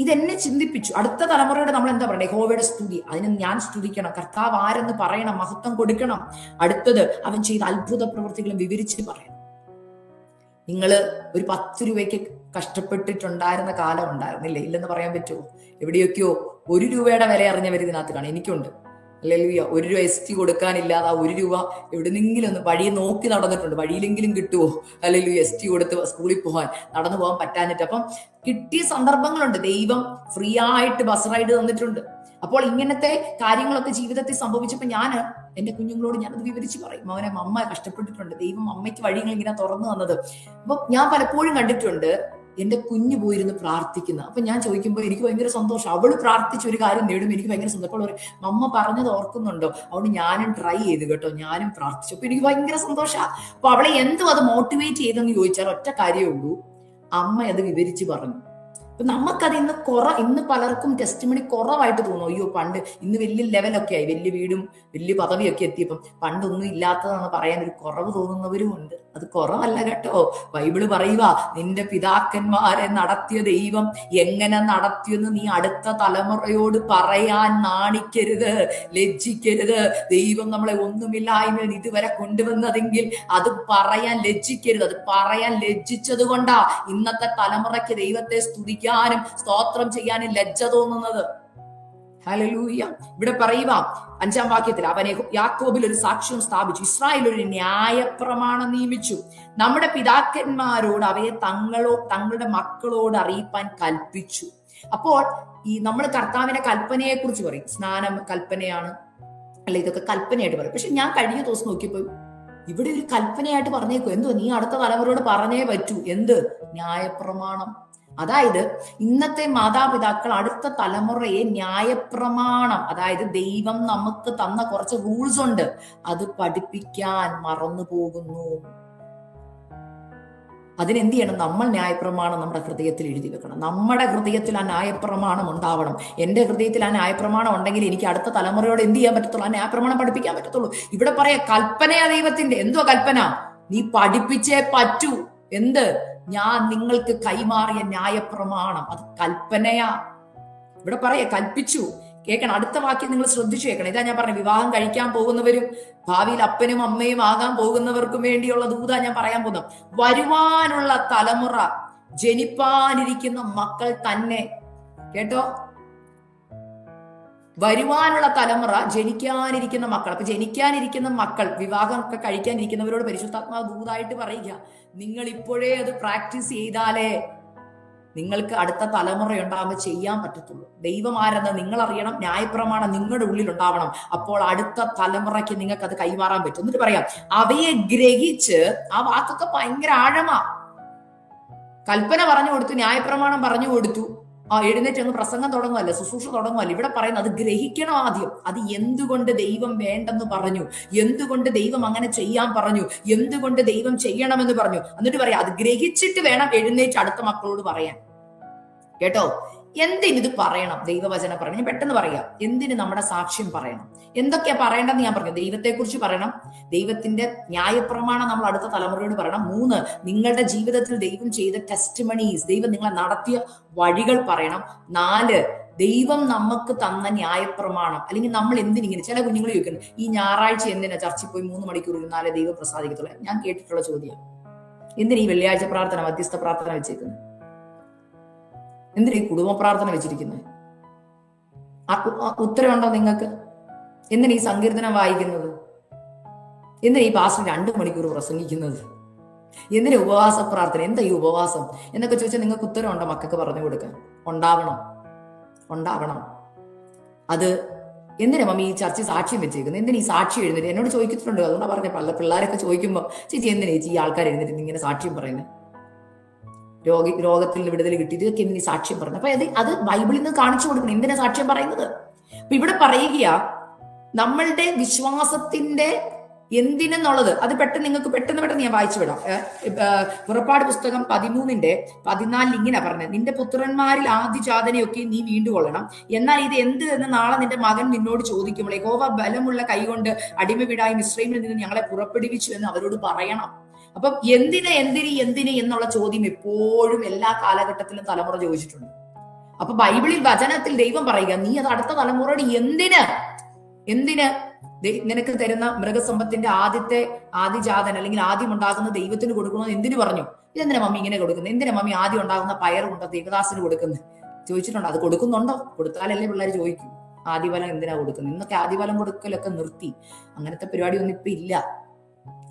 ഇതെന്നെ ചിന്തിപ്പിച്ചു. അടുത്ത തലമുറയുടെ നമ്മൾ എന്താ പറയണ്ടേ? യഹോവയുടെ സ്തുതി, അതിന് ഞാൻ സ്തുതിക്കണം, കർത്താവ് ആരെന്ന് പറയണം, മഹത്വം കൊടുക്കണം. അടുത്തത് അവൻ ചെയ്ത അത്ഭുത പ്രവൃത്തികളും വിവരിച്ച് പറയണം. നിങ്ങൾ ഒരു 10 രൂപയ്ക്ക് കഷ്ടപ്പെട്ടിട്ടുണ്ടായിരുന്ന കാലം ഉണ്ടായിരുന്നില്ലേ? ഇല്ലെന്ന് പറയാൻ പറ്റുമോ? എവിടെയൊക്കെയോ 1 രൂപയുടെ വില അറിഞ്ഞവർ ഇതിനകത്ത് കാണും. എനിക്കുണ്ട്. ഹല്ലേലൂയ. 1 രൂപ ST കൊടുക്കാനില്ലാതെ 1 രൂപ എവിടെന്നെങ്കിലും ഒന്ന് വഴി നോക്കി നടന്നിട്ടുണ്ട്, വഴിയിലെങ്കിലും കിട്ടുമോ? ഹല്ലേലൂയ. ST കൊടുത്ത് സ്കൂളിൽ പോകാൻ നടന്നു പോകാൻ പറ്റാഞ്ഞിട്ട്. അപ്പം കിട്ടിയ സന്ദർഭങ്ങളുണ്ട്. ദൈവം ഫ്രീ ആയിട്ട് ബസ് റൈഡ് തന്നിട്ടുണ്ട്. അപ്പോൾ ഇങ്ങനത്തെ കാര്യങ്ങളൊക്കെ ജീവിതത്തിൽ സംഭവിച്ചപ്പോൾ ഞാൻ എൻ്റെ കുഞ്ഞുങ്ങളോട് ഞാനത് വിവരിച്ച് പറയും, മോനെ മമ്മ കഷ്ടപ്പെട്ടിട്ടുണ്ട്, ദൈവം അമ്മയ്ക്ക് വഴികൾ ഇങ്ങനെ തുറന്നു തന്നത്. അപ്പൊ ഞാൻ പലപ്പോഴും കണ്ടിട്ടുണ്ട് എൻ്റെ കുഞ്ഞു പോയിരുന്ന് പ്രാർത്ഥിക്കുന്ന. അപ്പൊ ഞാൻ ചോദിക്കുമ്പോൾ എനിക്ക് ഭയങ്കര സന്തോഷം. അവള് പ്രാർത്ഥിച്ച ഒരു കാര്യം നേടും, എനിക്ക് ഭയങ്കര സന്തോഷം. അപ്പോൾ പറയും, മമ്മ പറഞ്ഞത് ഓർക്കുന്നുണ്ടോ? അതുകൊണ്ട് ഞാനും ട്രൈ ചെയ്തു കേട്ടോ, ഞാനും പ്രാർത്ഥിച്ചു. അപ്പൊ എനിക്ക് ഭയങ്കര സന്തോഷമാണ്. അപ്പൊ അവളെ എന്തോ അത് മോട്ടിവേറ്റ് ചെയ്തെന്ന് ചോദിച്ചാൽ ഒറ്റ കാര്യമേ ഉള്ളൂ, അമ്മ അത് വിവരിച്ച് പറഞ്ഞു. അപ്പൊ നമുക്കത് ഇന്ന് പലർക്കും ടെസ്റ്റിമണി കുറവായിട്ട് തോന്നും. അയ്യോ പണ്ട്, ഇന്ന് വലിയ ലെവലൊക്കെ ആയി, വലിയ വീടും വലിയ പദവിയൊക്കെ എത്തിയപ്പം പണ്ടൊന്നും ഇല്ലാത്തതെന്ന് പറയാൻ ഒരു കുറവ് തോന്നുന്നവരും ഉണ്ട്. അത് കുറവല്ല കേട്ടോ. ബൈബിള് പറയുക, നിന്റെ പിതാക്കന്മാരെ നടത്തിയ ദൈവം എങ്ങനെ നടത്തിയെന്ന് നീ അടുത്ത തലമുറയോട് പറയാൻ നാണിക്കരുത്, ലജ്ജിക്കരുത്. ദൈവം നമ്മളെ ഒന്നുമില്ലായ്മയിൽ ഇതുവരെ കൊണ്ടുവന്നതെങ്കിൽ അത് പറയാൻ ലജ്ജിക്കരുത്. അത് പറയാൻ ലജ്ജിച്ചത് കൊണ്ടാ ഇന്നത്തെ തലമുറയ്ക്ക് ദൈവത്തെ സ്തുതിക്കാനും സ്തോത്രം ചെയ്യാനും ലജ്ജ തോന്നുന്നത്. ഹല്ലേലൂയ. ഇവിടെ പറയുക 5-ാം വാക്യത്തിൽ, അവനെ യാക്കോബിൽ ഒരു സാക്ഷ്യം സ്ഥാപിച്ചു, ഇസ്രായേൽ ഒരു ന്യായപ്രമാണം നിയമിച്ചു, നമ്മുടെ പിതാക്കന്മാരോട് അവയെ തങ്ങളുടെ മക്കളോട് അറിയിപ്പാൻ കൽപ്പിച്ചു. അപ്പോൾ ഈ നമ്മൾ കർത്താവിന്റെ കൽപ്പനയെ കുറിച്ച് പറയും, സ്നാനം കൽപ്പനയാണ് അല്ല, ഇതൊക്കെ കൽപ്പനയായിട്ട് പറയും. പക്ഷെ ഞാൻ കഴിഞ്ഞ ദിവസം നോക്കിയപ്പോൾ ഇവിടെ ഒരു കൽപ്പനയായിട്ട് പറഞ്ഞേക്കോ, എന്തോ നീ അടുത്ത തലമുറയോട് പറഞ്ഞേ പറ്റൂ, എന്ത്? ന്യായപ്രമാണം. അതായത് ഇന്നത്തെ മാതാപിതാക്കൾ അടുത്ത തലമുറയെ ന്യായപ്രമാണം, അതായത് ദൈവം നമുക്ക് തന്ന കുറച്ച് റൂൾസ് ഉണ്ട്, അത് പഠിപ്പിക്കാൻ മറന്നു പോകുന്നു. അതിനെന്ത് ചെയ്യണം? നമ്മൾ ന്യായപ്രമാണം നമ്മുടെ ഹൃദയത്തിൽ എഴുതി വെക്കണം. നമ്മുടെ ഹൃദയത്തിൽ ആ ന്യായപ്രമാണം ഉണ്ടാവണം. എന്റെ ഹൃദയത്തിൽ ആ ന്യായപ്രമാണം ഉണ്ടെങ്കിൽ എനിക്ക് അടുത്ത തലമുറയോട് എന്ത് ചെയ്യാൻ പറ്റത്തുള്ളൂ? ആ ന്യായപ്രമാണം പഠിപ്പിക്കാൻ പറ്റത്തുള്ളൂ. ഇവിടെ പറയാ കൽപ്പനയാ ദൈവത്തിന്റെ. എന്തോ കൽപ്പന? നീ പഠിപ്പിച്ചേ പറ്റൂ. എന്ത്? ഞാൻ നിങ്ങൾക്ക് കൈമാറിയ ന്യായപ്രമാണം, അത് കൽപ്പനയാ. ഇവിടെ പറയാ കൽപ്പിച്ചു. കേൾക്കണം, അടുത്ത വാക്യം നിങ്ങൾ ശ്രദ്ധിച്ചു കേൾക്കണം. ഇതാ ഞാൻ പറഞ്ഞു, വിവാഹം കഴിക്കാൻ പോകുന്നവരും ഭാവിയിൽ അപ്പനും അമ്മയും ആകാൻ പോകുന്നവർക്കും വേണ്ടിയുള്ള ദൂതാ ഞാൻ പറയാൻ പോകുന്നത്. വരുവാനുള്ള തലമുറ, ജനിപ്പാനിരിക്കുന്ന മക്കൾ തന്നെ. കേട്ടോ, വരുവാനുള്ള തലമുറ, ജനിക്കാനിരിക്കുന്ന മക്കൾ. അപ്പൊ ജനിക്കാനിരിക്കുന്ന മക്കൾ, വിവാഹം ഒക്കെ കഴിക്കാനിരിക്കുന്നവരോട് പരിശുദ്ധാത്മാവ് ദൂതായിട്ട് പറയുക, നിങ്ങൾ ഇപ്പോഴേ അത് പ്രാക്ടീസ് ചെയ്താലേ നിങ്ങൾക്ക് അടുത്ത തലമുറ ഉണ്ടാകുമ്പോൾ ചെയ്യാൻ പറ്റത്തുള്ളൂ. ദൈവം ആരെന്ന് നിങ്ങൾ അറിയണം, ന്യായപ്രമാണം നിങ്ങളുടെ ഉള്ളിൽ ഉണ്ടാവണം. അപ്പോൾ അടുത്ത തലമുറയ്ക്ക് നിങ്ങൾക്ക് അത് കൈമാറാൻ പറ്റും. എന്നിട്ട് പറയാം, അവയെ ഗ്രഹിച്ച്, ആ വാക്കൊക്കെ ഭയങ്കര ആഴമാ. കൽപ്പന പറഞ്ഞു കൊടുത്തു, ന്യായപ്രമാണം പറഞ്ഞു കൊടുത്തു, എഴുന്നേറ്റ് അങ്ങ് പ്രസംഗം തുടങ്ങുമല്ല, ശുശ്രൂഷ തുടങ്ങുമല്ല. ഇവിടെ പറയുന്നത് അത് ഗ്രഹിക്കണം ആദ്യം. അത് എന്തുകൊണ്ട് ദൈവം വേണ്ടെന്ന് പറഞ്ഞു, എന്തുകൊണ്ട് ദൈവം അങ്ങനെ ചെയ്യാൻ പറഞ്ഞു, എന്തുകൊണ്ട് ദൈവം ചെയ്യണമെന്ന് പറഞ്ഞു. എന്നിട്ട് പറയാം, അത് ഗ്രഹിച്ചിട്ട് വേണം എഴുന്നേറ്റ് അടുത്ത മക്കളോട് പറയാൻ. കേട്ടോ, എന്തിനിത് പറയണം? ദൈവവചനം പറയണം. ഞാൻ പെട്ടെന്ന് പറയാം, എന്തിന് നമ്മുടെ സാക്ഷ്യം പറയണം, എന്തൊക്കെയാ പറയേണ്ടതെന്ന് ഞാൻ പറഞ്ഞു. ദൈവത്തെ കുറിച്ച് പറയണം, ദൈവത്തിന്റെ ന്യായപ്രമാണം നമ്മൾ അടുത്ത തലമുറയോട് പറയണം. 3, നിങ്ങളുടെ ജീവിതത്തിൽ ദൈവം ചെയ്ത ടെസ്റ്റിമണീസ്, ദൈവം നിങ്ങളെ നടത്തിയ വഴികൾ പറയണം. 4, ദൈവം നമുക്ക് തന്ന ന്യായപ്രമാണം. അല്ലെങ്കിൽ നമ്മൾ എന്തിനിങ്ങനെ, ചില കുഞ്ഞുങ്ങൾ ചോദിക്കുന്നു, ഈ ഞായറാഴ്ച എന്തിനാ ചർച്ചിൽ പോയി 3 മണിക്കൂർ ഇരുന്നാലേ ദൈവം പ്രസാദിക്കത്തുള്ളൂ? ഞാൻ കേട്ടിട്ടുള്ള ചോദ്യം, എന്തിനാ ഈ വെള്ളിയാഴ്ച പ്രാർത്ഥന, മധ്യസ്ഥ പ്രാർത്ഥന വെച്ചേക്കുന്നത്? എന്തിനാ ഈ കുടുംബ പ്രാർത്ഥന വെച്ചിരിക്കുന്നത്? ഉത്തരവുണ്ടോ നിങ്ങൾക്ക്? എന്തിനാ ഈ സങ്കീർത്തനം വായിക്കുന്നത്? എന്തിനാ ഈ പാസ്റ്റർ 2 മണിക്കൂർ പ്രസംഗിക്കുന്നത്? എന്തിനാ ഉപവാസ പ്രാർത്ഥന? എന്താ ഈ ഉപവാസം എന്നൊക്കെ ചോദിച്ചാൽ നിങ്ങൾക്ക് ഉത്തരവുണ്ടോ? മക്കൾക്ക് പറഞ്ഞു കൊടുക്കാൻ ഉണ്ടാവണം. അത് എന്തിനാ മമ്മി ഈ ചർച്ച സാക്ഷ്യം വെച്ചേക്കുന്നത്? എന്തിനാ ഈ സാക്ഷി എഴുന്നേറ്റ്? എന്നോട് ചോദിച്ചിട്ടുണ്ട്. അതുകൊണ്ടാണ് പറഞ്ഞ പല പിള്ളേരൊക്കെ ചോദിക്കുമ്പോൾ, ചേച്ചി എന്തിനാ ചേച്ചി ഈ ആൾക്കാർ എഴുന്നേറ്റ് ഇങ്ങനെ സാക്ഷ്യം പറയുന്നത്? രോഗത്തിൽ നിന്ന് വിടുതൽ കിട്ടി, ഇതൊക്കെ എന്തിനീ സാക്ഷ്യം പറഞ്ഞു? അപ്പൊ അത് ബൈബിളിൽ നിന്ന് കാണിച്ചു കൊടുക്കണം. എന്തിനാ സാക്ഷ്യം പറയുന്നത്? അപ്പൊ ഇവിടെ പറയുക, നമ്മളുടെ വിശ്വാസത്തിന്റെ എന്തിനെന്നുള്ളത് അത് പെട്ടെന്ന് ഞാൻ വായിച്ചു വിടാം. പുറപ്പാട് പുസ്തകം 13:14 ഇങ്ങനെ പറഞ്ഞത്, നിന്റെ പുത്രന്മാരിൽ ആദ്യജാതനെയൊക്കെ നീ വീണ്ടുകൊള്ളണം. എന്നാൽ ഇത് എന്ത് എന്ന് നാളെ നിന്റെ മകൻ നിന്നോട് ചോദിക്കുമ്പോൾ, യഹോവ ബലമുള്ള കൈകൊണ്ട് അടിമ വീടായി മിസ്രയീമിൽ നിന്ന് ഞങ്ങളെ പുറപ്പെടുവിച്ചു എന്ന് അവരോട് പറയണം. അപ്പം എന്തിന് എന്നുള്ള ചോദ്യം എപ്പോഴും എല്ലാ കാലഘട്ടത്തിലും തലമുറ ചോദിച്ചിട്ടുണ്ട്. അപ്പൊ ബൈബിളിൽ വചനത്തിൽ ദൈവം പറയുക, നീ അത് അടുത്ത തലമുറയോട് എന്തിന് നിനക്ക് തരുന്ന മൃഗസമ്പത്തിന്റെ ആദിജാതൻ അല്ലെങ്കിൽ ആദ്യം ഉണ്ടാകുന്ന ദൈവത്തിന് കൊടുക്കണമെന്ന് എന്തിനു പറഞ്ഞു? ഇതെന്തിനാ മമ്മി ഇങ്ങനെ കൊടുക്കുന്നത്? എന്തിനാ മമ്മി ആദ്യം ഉണ്ടാകുന്ന പയർ കൊണ്ട് ദേവദാസിന് കൊടുക്കുന്നത്? ചോദിച്ചിട്ടുണ്ടോ? അത് കൊടുക്കുന്നുണ്ടോ? കൊടുത്താലല്ലേ പിള്ളേർ ചോദിക്കും, ആദ്യഫലം എന്തിനാ കൊടുക്കുന്നത്? ഇന്നൊക്കെ ആദ്യഫലം കൊടുക്കലൊക്കെ നിർത്തി, അങ്ങനത്തെ പരിപാടി ഒന്നും ഇപ്പൊ ഇല്ല.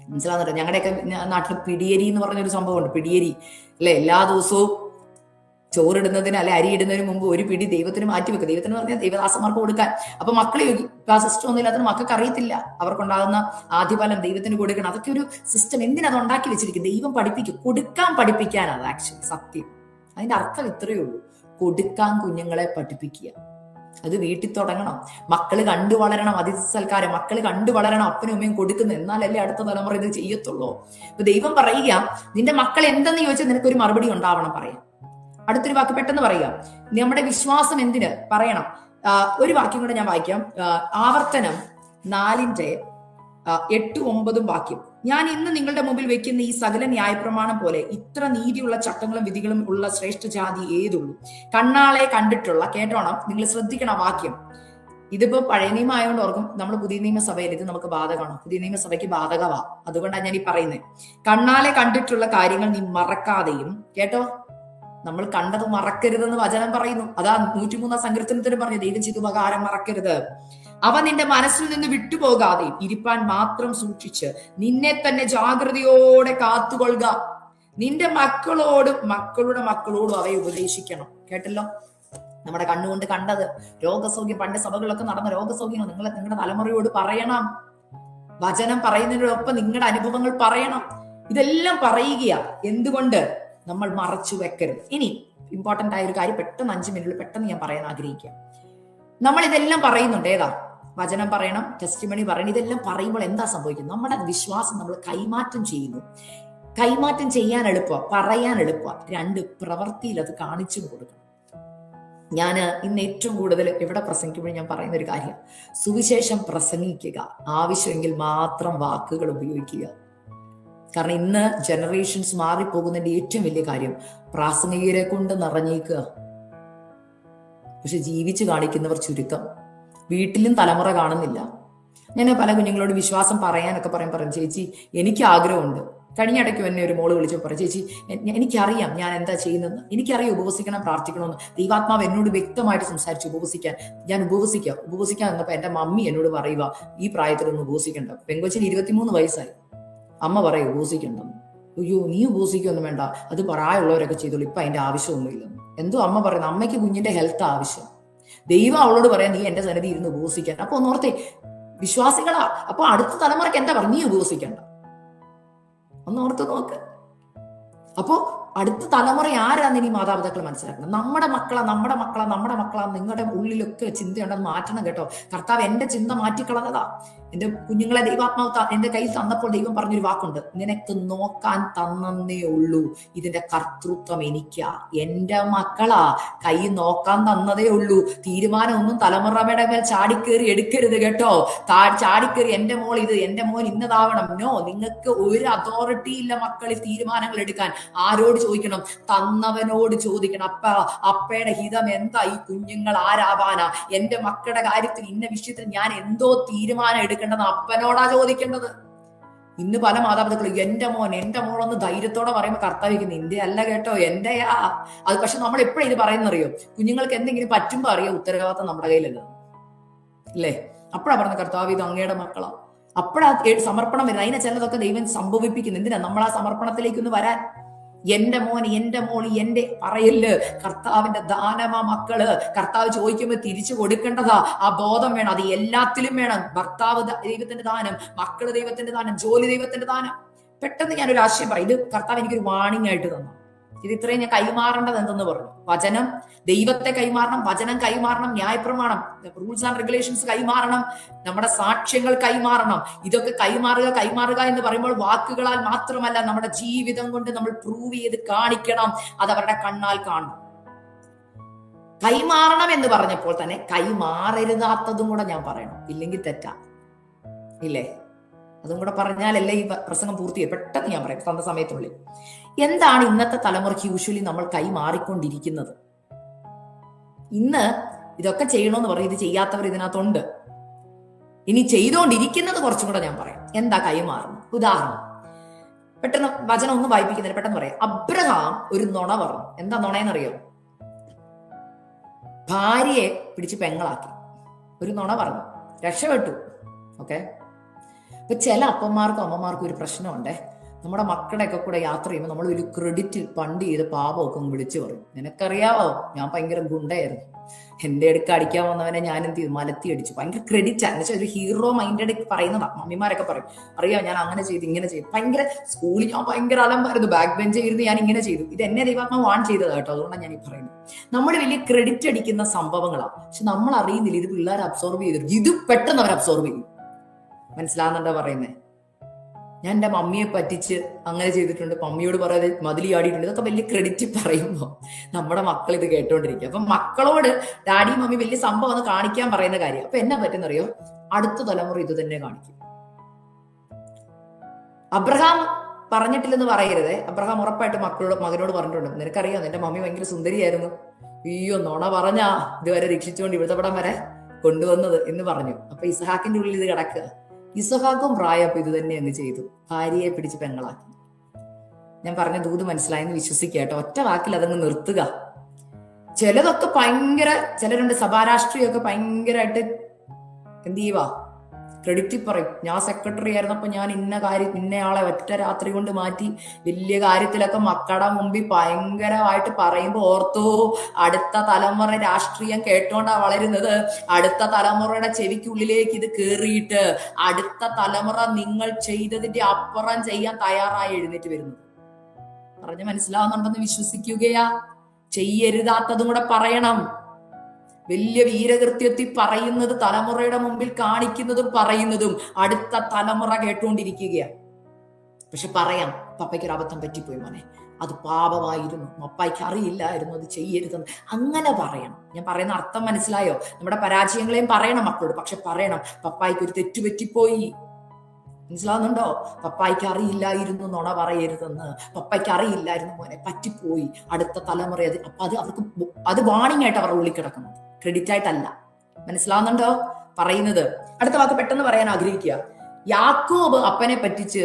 മനസ്സിലാകുന്നുണ്ടോ? ഞങ്ങളുടെയൊക്കെ നാട്ടിൽ പിടിയരി എന്ന് പറഞ്ഞൊരു സംഭവമുണ്ട്. പിടിയരി അല്ലെ, എല്ലാ ദിവസവും ചോറിടുന്നതിന് അല്ലെ അരി ഇടുന്നതിന് മുമ്പ് ഒരു പിടി ദൈവത്തിന് മാറ്റി വെക്കും. ദൈവത്തിന് പറഞ്ഞാൽ ദൈവദാസന്മാർക്ക് കൊടുക്കാൻ. അപ്പൊ മക്കളെ സിസ്റ്റം ഒന്നും ഇല്ലാത്ത മക്കൾക്ക് അറിയത്തില്ല, അവർക്കുണ്ടാകുന്ന ആദ്യഫലം ദൈവത്തിന് കൊടുക്കണം. അതൊക്കെ ഒരു സിസ്റ്റം. എന്തിനത് ഉണ്ടാക്കി വെച്ചിരിക്കും? ദൈവം പഠിപ്പിക്കും, കൊടുക്കാൻ പഠിപ്പിക്കാനാണ് ആക്ച്വലി സത്യം. അതിന്റെ അർത്ഥം ഇത്രയേ ഉള്ളൂ, കൊടുക്കാൻ കുഞ്ഞുങ്ങളെ പഠിപ്പിക്കുക. അത് വീട്ടിൽ തുടങ്ങണം. മക്കള് കണ്ടു വളരണം. അതിഥി സൽക്കാരം മക്കള് കണ്ടു വളരണം, അപ്പനും അമ്മയും കൊടുക്കുന്നത്. എന്നാലല്ലേ അടുത്ത തലമുറ ഇത് ചെയ്യത്തുള്ളൂ. അപ്പൊ ദൈവം പറയുക, നിന്റെ മക്കൾ എന്തെന്ന് ചോദിച്ചാൽ നിനക്കൊരു മറുപടി ഉണ്ടാവണം പറയാം. അടുത്തൊരു വാക്ക് പെട്ടെന്ന് പറയുക, നമ്മുടെ വിശ്വാസം എന്തിന് പറയണം. ഒരു വാക്യം കൂടെ ഞാൻ വായിക്കാം. ആവർത്തനം 4:8-9 വാക്യം. ഞാൻ ഇന്ന് നിങ്ങളുടെ മുമ്പിൽ വെക്കുന്ന ഈ സകല ന്യായപ്രമാണം പോലെ ഇത്ര നീതിയുള്ള ചട്ടങ്ങളും വിധികളും ഉള്ള ശ്രേഷ്ഠ ജാതി ഏതുള്ളൂ? കണ്ണാളെ കണ്ടിട്ടുള്ള, കേട്ടോണം, നിങ്ങൾ ശ്രദ്ധിക്കണം വാക്യം. ഇതിപ്പോ പഴയ നിയമം ആയതുകൊണ്ട് ഓർക്കും, നമ്മൾ പുതിയ നിയമസഭയിൽ ഇത് നമുക്ക് ബാധകമാണ്, പുതിയ നിയമസഭയ്ക്ക് ബാധകമാ. അതുകൊണ്ടാണ് ഞാൻ ഈ പറയുന്നത്. കണ്ണാലെ കണ്ടിട്ടുള്ള കാര്യങ്ങൾ നീ മറക്കാതെയും, കേട്ടോ, നമ്മൾ കണ്ടത് മറക്കരുതെന്ന് വചനം പറയുന്നു. അതാ 103 സങ്കീർത്തനത്തിന് പറഞ്ഞു, ദൈവം ചെയ്ത ഉപകാരം മറക്കരുത്. അവ നിന്റെ മനസ്സിൽ നിന്ന് വിട്ടുപോകാതെ ഇരിപ്പാൻ മാത്രം സൂക്ഷിച്ച് നിന്നെ തന്നെ ജാഗ്രതയോടെ കാത്തുകൊള്ളുക. നിന്റെ മക്കളോടും മക്കളുടെ മക്കളോടും അവയെ ഉപദേശിക്കണം. കേട്ടല്ലോ, നമ്മുടെ കണ്ണുകൊണ്ട് കണ്ടത് രോഗസൗഖ്യം, പണ്ട് സഭകളിലൊക്കെ നടന്ന രോഗസൗഖ്യം നിങ്ങളുടെ തലമുറയോട് പറയണം. വചനം പറയുന്നതിനോടൊപ്പം നിങ്ങളുടെ അനുഭവങ്ങൾ പറയണം. ഇതെല്ലാം പറയുക. എന്തുകൊണ്ട്? നമ്മൾ മറച്ചു വെക്കരുത്. ഇനി ഇമ്പോർട്ടന്റ് ആയ ഒരു കാര്യം പെട്ടെന്ന് 5 മിനിറ്റിൽ പെട്ടെന്ന് ഞാൻ പറയാൻ ആഗ്രഹിക്കുക. നമ്മൾ ഇതെല്ലാം പറയുന്നുണ്ട്. ഏതാ? വചനം പറയണം, ടെസ്റ്റിമണി പറയണം. ഇതെല്ലാം പറയുമ്പോൾ എന്താ സംഭവിക്കുന്നത്? നമ്മുടെ വിശ്വാസം നമ്മൾ കൈമാറ്റം ചെയ്യുന്നു. കൈമാറ്റം ചെയ്യാൻ എളുപ്പമാണ്, പറയാൻ എളുപ്പമാണ്. 2, പ്രവൃത്തിയിൽ അത് കാണിച്ചു കൊടുക്കണം. ഞാൻ ഇന്ന് ഏറ്റവും കൂടുതൽ എവിടെ പ്രസംഗിക്കുമ്പോഴും ഞാൻ പറയുന്ന ഒരു കാര്യം, സുവിശേഷം പ്രസംഗിക്കുക, ആവശ്യമെങ്കിൽ മാത്രം വാക്കുകൾ ഉപയോഗിക്കുക. കാരണം ഇന്ന് ജനറേഷൻസ് മാറിപ്പോകുന്നതിന്റെ ഏറ്റവും വലിയ കാര്യം പ്രാസംഗികരെ കൊണ്ട് നിറഞ്ഞേക്കുക, പക്ഷെ ജീവിച്ചു കാണിക്കുന്നവർ ചുരുക്കം. വീട്ടിലും തലമുറ കാണുന്നില്ല. ഞാൻ പല കുഞ്ഞുങ്ങളോട് വിശ്വാസം പറയാനൊക്കെ പറയും, ചേച്ചി എനിക്ക് ആഗ്രഹമുണ്ട്. കഴിഞ്ഞ ഇടയ്ക്ക് എന്നെ ഒരു മോള് വിളിച്ചു പറയും, ചേച്ചി എനിക്കറിയാം ഞാൻ എന്താ ചെയ്യുന്നതെന്ന്, എനിക്കറിയാം ഉപവസിക്കണം പ്രാർത്ഥിക്കണമെന്ന്. ദൈവാത്മാവ് എന്നോട് വ്യക്തമായിട്ട് സംസാരിച്ചു ഉപവസിക്കാൻ. ഞാൻ ഉപവസിക്കാൻ എന്നപ്പോ എന്റെ മമ്മി എന്നോട് പറയുക, ഈ പ്രായത്തിലൊന്നും ഉപവസിക്കണ്ട. പെങ്കൊച്ചിന് 23 വയസ്സായി. അമ്മ പറയും ഉപവസിക്കണ്ടെന്ന്. അയ്യോ, നീ ഉപവസിക്കൊന്നും വേണ്ട, അത് പ്രായമുള്ളവരൊക്കെ ചെയ്തോളൂ, ഇപ്പൊ അതിന്റെ ആവശ്യമൊന്നുമില്ലെന്ന്. എന്തോ അമ്മ പറയുന്നത്, അമ്മയ്ക്ക് കുഞ്ഞിന്റെ ഹെൽത്ത് ആവശ്യം. ദൈവം അവളോട് പറയാം, നീ എന്റെ സന്നിധി ഇരുന്ന് ഉപവസിക്കാൻ. അപ്പൊ ഒന്നോർത്തെ, വിശ്വാസികളാ. അപ്പൊ അടുത്ത തലമുറയ്ക്ക് എന്താ പറഞ്ഞു, നീ ഉപവസിക്കണ്ട. ഒന്നോർത്ത് നോക്ക്. അപ്പോ അടുത്ത തലമുറ ആരാന്ന് ഇനി മാതാപിതാക്കൾ മനസ്സിലാക്കണം. നമ്മുടെ മക്കളാ നിങ്ങളുടെ ഉള്ളിലൊക്കെ ചിന്തയുണ്ടെന്ന് മാറ്റണം കേട്ടോ. കർത്താവ് എന്റെ ചിന്ത മാറ്റിക്കളഞ്ഞതാ. എന്റെ കുഞ്ഞുങ്ങളെ ദൈവാത്മാവ് എന്റെ കയ്യിൽ തന്നപ്പോൾ ദൈവം പറഞ്ഞൊരു വാക്കുണ്ട്, നിനക്ക് നോക്കാൻ തന്നേ ഉള്ളൂ, ഇതിന്റെ കർത്തൃത്വം എനിക്കാ. എന്റെ മക്കളാ, കൈ നോക്കാൻ തന്നതേ ഉള്ളൂ. തീരുമാനം ഒന്നും തലമുറയുടെ മേൽ ചാടിക്കേറി എടുക്കരുത് കേട്ടോ. ചാടിക്കേറി എന്റെ മോൾ ഇത്, എന്റെ മോൻ ഇന്നതാവണം. നോ, നിങ്ങൾക്ക് ഒരു അതോറിറ്റി ഇല്ല മക്കളിൽ തീരുമാനങ്ങൾ എടുക്കാൻ. ആരോട് ചോദിക്കണം? തന്നവനോട് ചോദിക്കണം. അപ്പയുടെ ഹിതം എന്താ? ഈ കുഞ്ഞുങ്ങൾ ആരാവാനാ? എന്റെ മക്കളുടെ കാര്യത്തിൽ ഇന്ന വിഷയത്തിൽ ഞാൻ എന്തോ തീരുമാനം എടുക്കേണ്ടത് അപ്പനോടാ ചോദിക്കേണ്ടത്. ഇന്ന് പല മാതാപിതാക്കളും എന്റെ മോളെന്ന് ധൈര്യത്തോടെ പറയുമ്പോൾ കർത്താവ് നിന്റെ അല്ല കേട്ടോ, എന്റെയാ. അത് പക്ഷെ നമ്മൾ എപ്പോഴും ഇത് പറയുന്നറിയോ? കുഞ്ഞുങ്ങൾക്ക് എന്തെങ്കിലും പറ്റുമ്പോ അറിയോ ഉത്തരവാദിത്തം നമ്മുടെ കയ്യിലല്ല, അല്ലേ? അപ്പോഴാ പറഞ്ഞ കർത്താവ് ഇത് അങ്ങയുടെ മക്കളാ. അപ്പോഴാ സമർപ്പണം വരുന്നത്. അതിനെ ചിലതൊക്കെ ദൈവം സംഭവിപ്പിക്കുന്നു. എന്തിനാ? നമ്മൾ ആ സമർപ്പണത്തിലേക്കൊന്ന് വരാൻ. എന്റെ മോൻ, എന്റെ മോളി, എന്റെ പറയല് കർത്താവിന്റെ ദാനമാ മക്കള്. കർത്താവ് ചോദിക്കുമ്പോൾ തിരിച്ചു കൊടുക്കേണ്ടതാ. ആ ബോധം വേണം. അത് എല്ലാത്തിലും വേണം. ഭർത്താവ് ദൈവത്തിന്റെ ദാനം, മക്കള് ദൈവത്തിന്റെ ദാനം, ജോലി ദൈവത്തിന്റെ ദാനം. പെട്ടെന്ന് ഞാനൊരു ആശയം പറയും. ഇത് കർത്താവ് എനിക്കൊരു വാണിംഗ് ആയിട്ട് തന്നു. ഇത് ഇത്രയും ഞാൻ കൈമാറേണ്ടത് എന്തെന്ന് പറഞ്ഞു. വചനം, ദൈവത്തെ കൈമാറണം, വചനം കൈമാറണം, ന്യായപ്രമാണം, റൂൾസ് ആൻഡ് റെഗുലേഷൻസ് കൈമാറണം, നമ്മുടെ സാക്ഷ്യങ്ങൾ കൈമാറണം. ഇതൊക്കെ കൈമാറുക എന്ന് പറയുമ്പോൾ വാക്കുകളാൽ മാത്രമല്ല, നമ്മുടെ ജീവിതം കൊണ്ട് നമ്മൾ പ്രൂവ് ചെയ്ത് കാണിക്കണം. അത് അവരുടെ കണ്ണാൽ കാണണം. കൈമാറണം എന്ന് പറഞ്ഞപ്പോൾ തന്നെ കൈമാറരുതാത്തതും കൂടെ ഞാൻ പറയണം, ഇല്ലെങ്കിൽ തെറ്റാ, ഇല്ലേ? അതും കൂടെ പറഞ്ഞാലല്ലേ ഈ പ്രസംഗം പൂർത്തിയായി. പെട്ടെന്ന് ഞാൻ പറയാം തന്ന സമയത്തുള്ളിൽ. എന്താണ് ഇന്നത്തെ തലമുറയ്ക്ക് യൂഷ്വലി നമ്മൾ കൈമാറിക്കൊണ്ടിരിക്കുന്നത്? ഇന്ന് ഇതൊക്കെ ചെയ്യണമെന്ന് പറയും, ഇത് ചെയ്യാത്തവർ ഇതിനകത്തുണ്ട്. ഇനി ചെയ്തുകൊണ്ടിരിക്കുന്നത് കുറച്ചും കൂടെ ഞാൻ പറയാം. എന്താ കൈമാറുന്നത്? ഉദാഹരണം പെട്ടെന്ന് വചനം ഒന്നും വായിപ്പിക്കുന്നില്ല, പെട്ടെന്ന് പറയാം. അബ്രഹാം ഒരു നുണ പറഞ്ഞു. എന്താ നുണയെന്നറിയോ? ഭാര്യയെ പിടിച്ച് പെങ്ങളാക്കി. ഒരു നുണ പറഞ്ഞു, രക്ഷപ്പെട്ടു. ഓക്കെ. ഇപ്പൊ ചില അപ്പന്മാർക്കും അമ്മമാർക്കും ഒരു പ്രശ്നമുണ്ടേ. നമ്മുടെ മക്കളുടെയൊക്കെ കൂടെ യാത്ര ചെയ്യുമ്പോൾ നമ്മൾ ഒരു ക്രെഡിറ്റ് പണ്ട് ചെയ്ത് പാപമൊക്കെ വിളിച്ചു പറയും. നിനക്കറിയാവോ, ഞാൻ ഭയങ്കര ഗുണ്ടയായിരുന്നു, എന്റെ അടുക്ക് അടിക്കാൻ വന്നവനെ ഞാൻ എന്ത് ചെയ്തു, മലത്തി അടിച്ചു. ഭയങ്കര ക്രെഡിറ്റ് ആണ്. എന്നുവെച്ചാൽ ഒരു ഹീറോ മൈൻഡഡ് പറയുന്നതാ. മമ്മിമാരൊക്കെ പറയും, അറിയാം ഞാൻ അങ്ങനെ ചെയ്തു, ഇങ്ങനെ ചെയ്തു. ഭയങ്കര സ്കൂളിൽ ഞാൻ ഭയങ്കര അലമ്പായിരുന്നു, ബാക്ക് ബെഞ്ച് ഇരുന്ന് ഞാൻ ഇങ്ങനെ ചെയ്തു. ഇത് എന്നെ ദൈവാത്മാവ് വാൺ ചെയ്തതാ കേട്ടോ. അതുകൊണ്ടാണ് ഞാൻ ഈ പറയുന്നത്. നമ്മൾ വലിയ ക്രെഡിറ്റ് അടിക്കുന്ന സംഭവങ്ങളാണ്, പക്ഷെ നമ്മൾ അറിയുന്നില്ല ഇത് പിള്ളേർ അബ്സോർവ് ചെയ്തിട്ട് ഇത് പെട്ടെന്ന് അവർ അബ്സോർവ് ചെയ്യും. മനസ്സിലാവുന്നുണ്ടോ പറയുന്നേ? ഞാൻ എൻ്റെ മമ്മിയെ പറ്റിച്ച് അങ്ങനെ ചെയ്തിട്ടുണ്ട്, മമ്മിയോട് പറയാതെ മതിലി ആടിയിട്ടുണ്ട്. ഇതൊക്കെ വലിയ ക്രെഡിറ്റ് പറയുമ്പോൾ നമ്മുടെ മക്കൾ ഇത് കേട്ടോണ്ടിരിക്കും. അപ്പൊ മക്കളോട് ഡാഡി മമ്മി വലിയ സംഭവം ഒന്ന് കാണിക്കാൻ പറയുന്ന കാര്യം. അപ്പൊ എന്നാ പറ്റുന്നറിയോ? അടുത്ത തലമുറ ഇത് തന്നെ കാണിക്കും. അബ്രഹാം പറഞ്ഞിട്ടില്ലെന്ന് പറയരുതേ. അബ്രഹാം ഉറപ്പായിട്ട് മകനോട് പറഞ്ഞിട്ടുണ്ട്, നിനക്കറിയാം നിന്റെ മമ്മി ഭയങ്കര സുന്ദരിയായിരുന്നു, അയ്യോ നുണ പറഞ്ഞാ ഇതുവരെ രക്ഷിച്ചുകൊണ്ട് ഇവിടുത്തെ പടം വരെ കൊണ്ടുവന്നത് എന്ന് പറഞ്ഞു. അപ്പൊ ഇസ്ഹാക്കിന്റെ ഉള്ളിൽ ഇത് കിടക്കുക. ഇസഹാക്കും പ്രായപ്പോ ഇത് തന്നെ അങ്ങ് ചെയ്തു, ഭാര്യയെ പിടിച്ച് പെങ്ങളാക്കി. ഞാൻ പറഞ്ഞ ദൂത് മനസ്സിലായെന്ന് വിശ്വസിക്കുക കേട്ടോ. ഒറ്റ വാക്കിൽ അതങ്ങ് നിർത്തുക. ചിലതൊക്കെ ഭയങ്കര, ചിലരുണ്ട് സഭാരാഷ്ട്രീയമൊക്കെ ഭയങ്കരമായിട്ട് എന്ത് ചെയ്യുക, ക്രെഡിറ്റ് പറയും. ഞാൻ സെക്രട്ടറി ആയിരുന്നപ്പോ ഞാൻ ഇന്നയാളെ ഒറ്റ രാത്രി കൊണ്ട് മാറ്റി, വലിയ കാര്യത്തിലൊക്കെ മക്കളുടെ മുമ്പിൽ ഭയങ്കരമായിട്ട് പറയുമ്പോ ഓർത്തോ, അടുത്ത തലമുറ രാഷ്ട്രീയം കേട്ടോണ്ടാ വളരുന്നത്. അടുത്ത തലമുറയുടെ ചെവിക്കുള്ളിലേക്ക് ഇത് കേറിയിട്ട് അടുത്ത തലമുറ നിങ്ങൾ ചെയ്തതിന്റെ അപ്പുറം ചെയ്യാൻ തയ്യാറായി എഴുന്നേറ്റ് വരുന്നു. പറഞ്ഞ് മനസ്സിലാവുന്നുണ്ടെന്ന് വിശ്വസിക്കുകയാ. ചെയ്യരുതാത്തതും കൂടെ പറയണം. വലിയ വീരകൃത്യത്തിൽ പറയുന്നത്, തലമുറയുടെ മുമ്പിൽ കാണിക്കുന്നതും പറയുന്നതും അടുത്ത തലമുറ കേട്ടുകൊണ്ടിരിക്കുകയാണ്. പക്ഷെ പറയാം, പപ്പയ്ക്കൊരു അബദ്ധം പറ്റിപ്പോയി മോനെ, അത് പാപമായിരുന്നു, പപ്പായ്ക്ക് അറിയില്ലായിരുന്നു, അത് ചെയ്യരുതെന്ന് അങ്ങനെ പറയണം. ഞാൻ പറയുന്ന അർത്ഥം മനസ്സിലായോ? നമ്മുടെ പരാജയങ്ങളെയും പറയണം മക്കളോട്. പക്ഷെ പറയണം, പപ്പായ്ക്ക് ഒരു തെറ്റ് പറ്റിപ്പോയി, മനസ്സിലാവുന്നുണ്ടോ? പപ്പായ്ക്ക് അറിയില്ലായിരുന്നു, നുണ പറയരുതെന്ന്. പപ്പായ്ക്ക് അറിയില്ലായിരുന്നു മോനെ, പറ്റിപ്പോയി. അടുത്ത തലമുറ അപ്പൊ അവർക്ക് അത് വാണിംഗ് ആയിട്ട് അവരുടെ ഉള്ളിൽ കിടക്കണം, ക്രെഡിറ്റ് ആയിട്ടല്ല. മനസ്സിലാവുന്നുണ്ടോ പറയുന്നത്? അടുത്ത വാക്ക് പെട്ടെന്ന് പറയാൻ ആഗ്രഹിക്കുക. യാക്കോബ് അപ്പനെ പറ്റിച്ച്,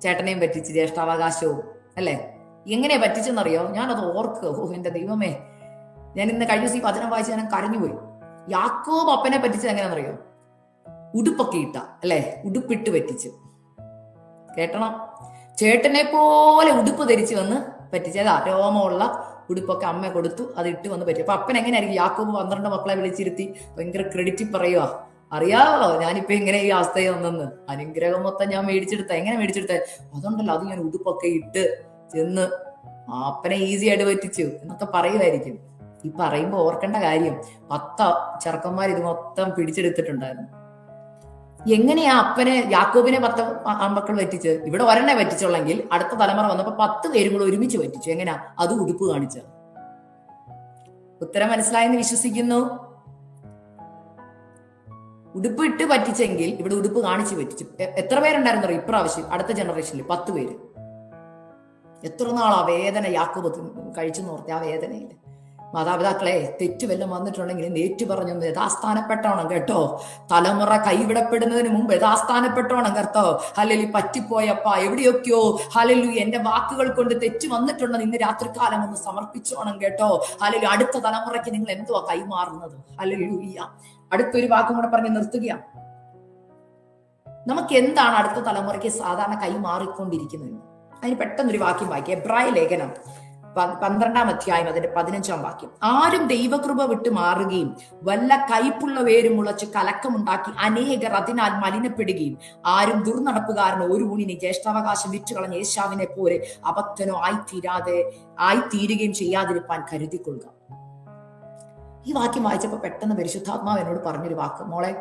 ചേട്ടനെയും പറ്റിച്ച്, ജ്യേഷ്ഠാവകാശവും അല്ലെ, എങ്ങനെയാ പറ്റിച്ചെന്നറിയോ? ഞാനത് ഓർക്കുക. എന്റെ ദൈവമേ, ഞാൻ ഇന്ന് കഴിഞ്ഞ ദിവസം ഈ വചനം വായിച്ച് ഞാൻ കരഞ്ഞുപോയി. യാക്കോബ് അപ്പനെ പറ്റിച്ചത് എങ്ങനെയാണെന്നറിയോ? ഉടുപ്പൊക്കെ ഇട്ട അല്ലെ, ഉടുപ്പിട്ട് പറ്റിച്ചു. കേട്ടണം, ചേട്ടനെ പോലെ ഉടുപ്പ് ധരിച്ചു വന്ന് പറ്റിച്ചതാ. രോമമുള്ള ഉടുപ്പൊക്കെ അമ്മ കൊടുത്തു, അത് ഇട്ട് വന്ന് പറ്റി. അപ്പൊ അപ്പൻ എങ്ങനെയായിരിക്കും? യാക്കോബ് 12 മക്കളെ വിളിച്ചിരുത്തി ഭയങ്കര ക്രെഡിറ്റ് പറയുക. അറിയാവോ ഞാനിപ്പോ ഇങ്ങനെ ഈ അവസ്ഥയിൽ വന്നെന്ന്, അനുഗ്രഹം മൊത്തം ഞാൻ മേടിച്ചെടുത്ത. എങ്ങനെ മേടിച്ചെടുത്തേ? അതുണ്ടല്ലോ, അത് ഞാൻ ഉടുപ്പൊക്കെ ഇട്ട് ചെന്ന് അപ്പനെ ഈസി ആയിട്ട് പറ്റിച്ചു എന്നൊക്കെ പറയുമായിരിക്കും. ഈ പറയുമ്പോ ഓർക്കേണ്ട കാര്യം, 10 ചെറുക്കന്മാർ ഇത് മൊത്തം പിടിച്ചെടുത്തിട്ടുണ്ടായിരുന്നു. എങ്ങനെയാ അപ്പനെ, യാക്കോബിനെ 10 ആൺമക്കൾ പറ്റിച്ച്? ഇവിടെ ഒരെണ്ണെ പറ്റിച്ചുള്ളെങ്കിൽ അടുത്ത തലമുറ വന്നപ്പോ 10 പേരും കൂടെ ഒരുമിച്ച് പറ്റിച്ചു. എങ്ങനെയാ? അത് ഉടുപ്പ് കാണിച്ച. ഉത്തരം മനസ്സിലായെന്ന് വിശ്വസിക്കുന്നു. ഉടുപ്പ് ഇട്ട് പറ്റിച്ചെങ്കിൽ ഇവിടെ ഉടുപ്പ് കാണിച്ച് പറ്റിച്ചു. എത്ര പേരുണ്ടായിരുന്നു ഇപ്രാവശ്യം? അടുത്ത ജനറേഷനിൽ 10 പേര്. എത്ര നാളാ വേദന യാക്കോബ് കഴിച്ചു നോർത്തി. ആ വേദനയില് മാതാപിതാക്കളെ, തെറ്റ് വല്ലതും വന്നിട്ടുണ്ടെങ്കിൽ നേറ്റു പറഞ്ഞു യഥാസ്ഥാനപ്പെട്ടോണം കേട്ടോ. തലമുറ കൈവിടപ്പെടുന്നതിന് മുമ്പ് യഥാസ്ഥാനപ്പെട്ടോണം കേട്ടോ. ഹല്ലേലൂയ. പറ്റിപ്പോയപ്പ എവിടെയൊക്കെയോ ഹല്ലേലൂയ എന്റെ വാക്കുകൾ കൊണ്ട് തെറ്റ് വന്നിട്ടുണ്ടെന്ന് ഇന്ന് രാത്രികാലം ഒന്ന് സമർപ്പിച്ചോണം കേട്ടോ. ഹല്ലേലൂയ. അടുത്ത തലമുറയ്ക്ക് നിങ്ങൾ എന്തുവാ കൈമാറുന്നത്? ഹല്ലേലൂയ. അടുത്തൊരു വാക്കും കൂടെ പറഞ്ഞ് നിർത്തുക. നമുക്ക് എന്താണ് അടുത്ത തലമുറയ്ക്ക് സാധാരണ കൈമാറിക്കൊണ്ടിരിക്കുന്നത്? അതിന് പെട്ടെന്നൊരു വാക്യം വായിക്കുക. എബ്രായ ലേഖനം 12-ാം അധ്യായം അതിന്റെ 15-ാം വാക്യം. ആരും ദൈവകൃപ വിട്ട് മാറുകയും വല്ല കയ്പുള്ള വേരും മുളച്ച് കലക്കമുണ്ടാക്കി അനേകർ അതിനാൽ മലിനപ്പെടുകയും ആരും ദുർനടപ്പുകാരനോ ഒരു ഊണിനെ ജ്യേഷ്ഠാവകാശം വിറ്റുകളഞ്ഞ യേശാവിനെ പോലെ അബദ്ധനോ ആയിത്തീരുകയും ചെയ്യാതിരിപ്പാൻ കരുതിക്കൊള്ളുക. ഈ വാക്യം വായിച്ചപ്പോ പെട്ടെന്ന് പരിശുദ്ധാത്മാവ് എന്നോട് പറഞ്ഞൊരു വാക്ക്, മോളെ,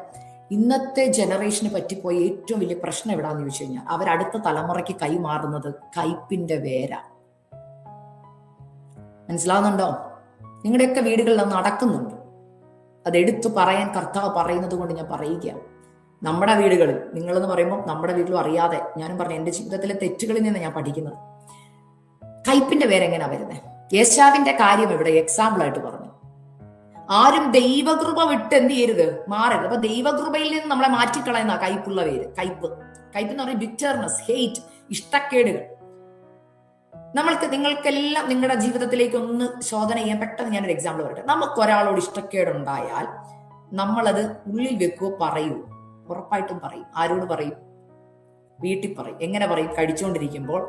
ഇന്നത്തെ ജനറേഷന് പറ്റിപ്പോയ ഏറ്റവും വലിയ പ്രശ്നം എവിടാന്ന് ചോദിച്ചു കഴിഞ്ഞാൽ, അവരടുത്ത തലമുറയ്ക്ക് കൈമാറുന്നത് കയ്പിന്റെ വേര. മനസ്സിലാവുന്നുണ്ടോ? നിങ്ങളുടെയൊക്കെ വീടുകളിൽ അത് നടക്കുന്നുണ്ട്. അതെടുത്തു പറയാൻ കർത്താവ് പറയുന്നത് കൊണ്ട് ഞാൻ പറയുക. നമ്മുടെ വീടുകളിൽ, നിങ്ങളെന്ന് പറയുമ്പോൾ നമ്മുടെ വീട്ടിലും അറിയാതെ ഞാനും പറഞ്ഞു, എന്റെ ജീവിതത്തിലെ തെറ്റുകളിൽ നിന്ന് ഞാൻ പഠിക്കുന്നത്. കയ്പിന്റെ വേരെങ്ങനെയാ വരുന്നത്? യേശാവിന്റെ കാര്യം ഇവിടെ എക്സാമ്പിൾ ആയിട്ട് പറഞ്ഞു. ആരും ദൈവകൃപ വിട്ട് എന്ത് ചെയ്യരുത്, മാറരുത്. അപ്പൊ ദൈവകൃപയിൽ നിന്ന് നമ്മളെ മാറ്റിക്കളയുന്ന കയ്പുള്ള പേര്. കയ്പ് എന്ന് പറയുന്നത് ബിറ്റർനെസ്, ഹെയ്റ്റ്, ഇഷ്ടക്കേടുകൾ. നിങ്ങൾക്കെല്ലാം നിങ്ങളുടെ ജീവിതത്തിലേക്ക് ഒന്ന് ശോധന ചെയ്യാൻ പെട്ടെന്ന് ഞാനൊരു എക്സാമ്പിൾ പറയട്ടെ. നമുക്ക് ഒരാളോട് ഇഷ്ടക്കേടുണ്ടായാൽ നമ്മളത് ഉള്ളിൽ വെക്കുവോ പറയൂ? ഉറപ്പായിട്ടും പറയും. ആരോട് പറയും? വീട്ടിൽ പറയും. എങ്ങനെ പറയും? കഴിച്ചുകൊണ്ടിരിക്കുമ്പോൾ,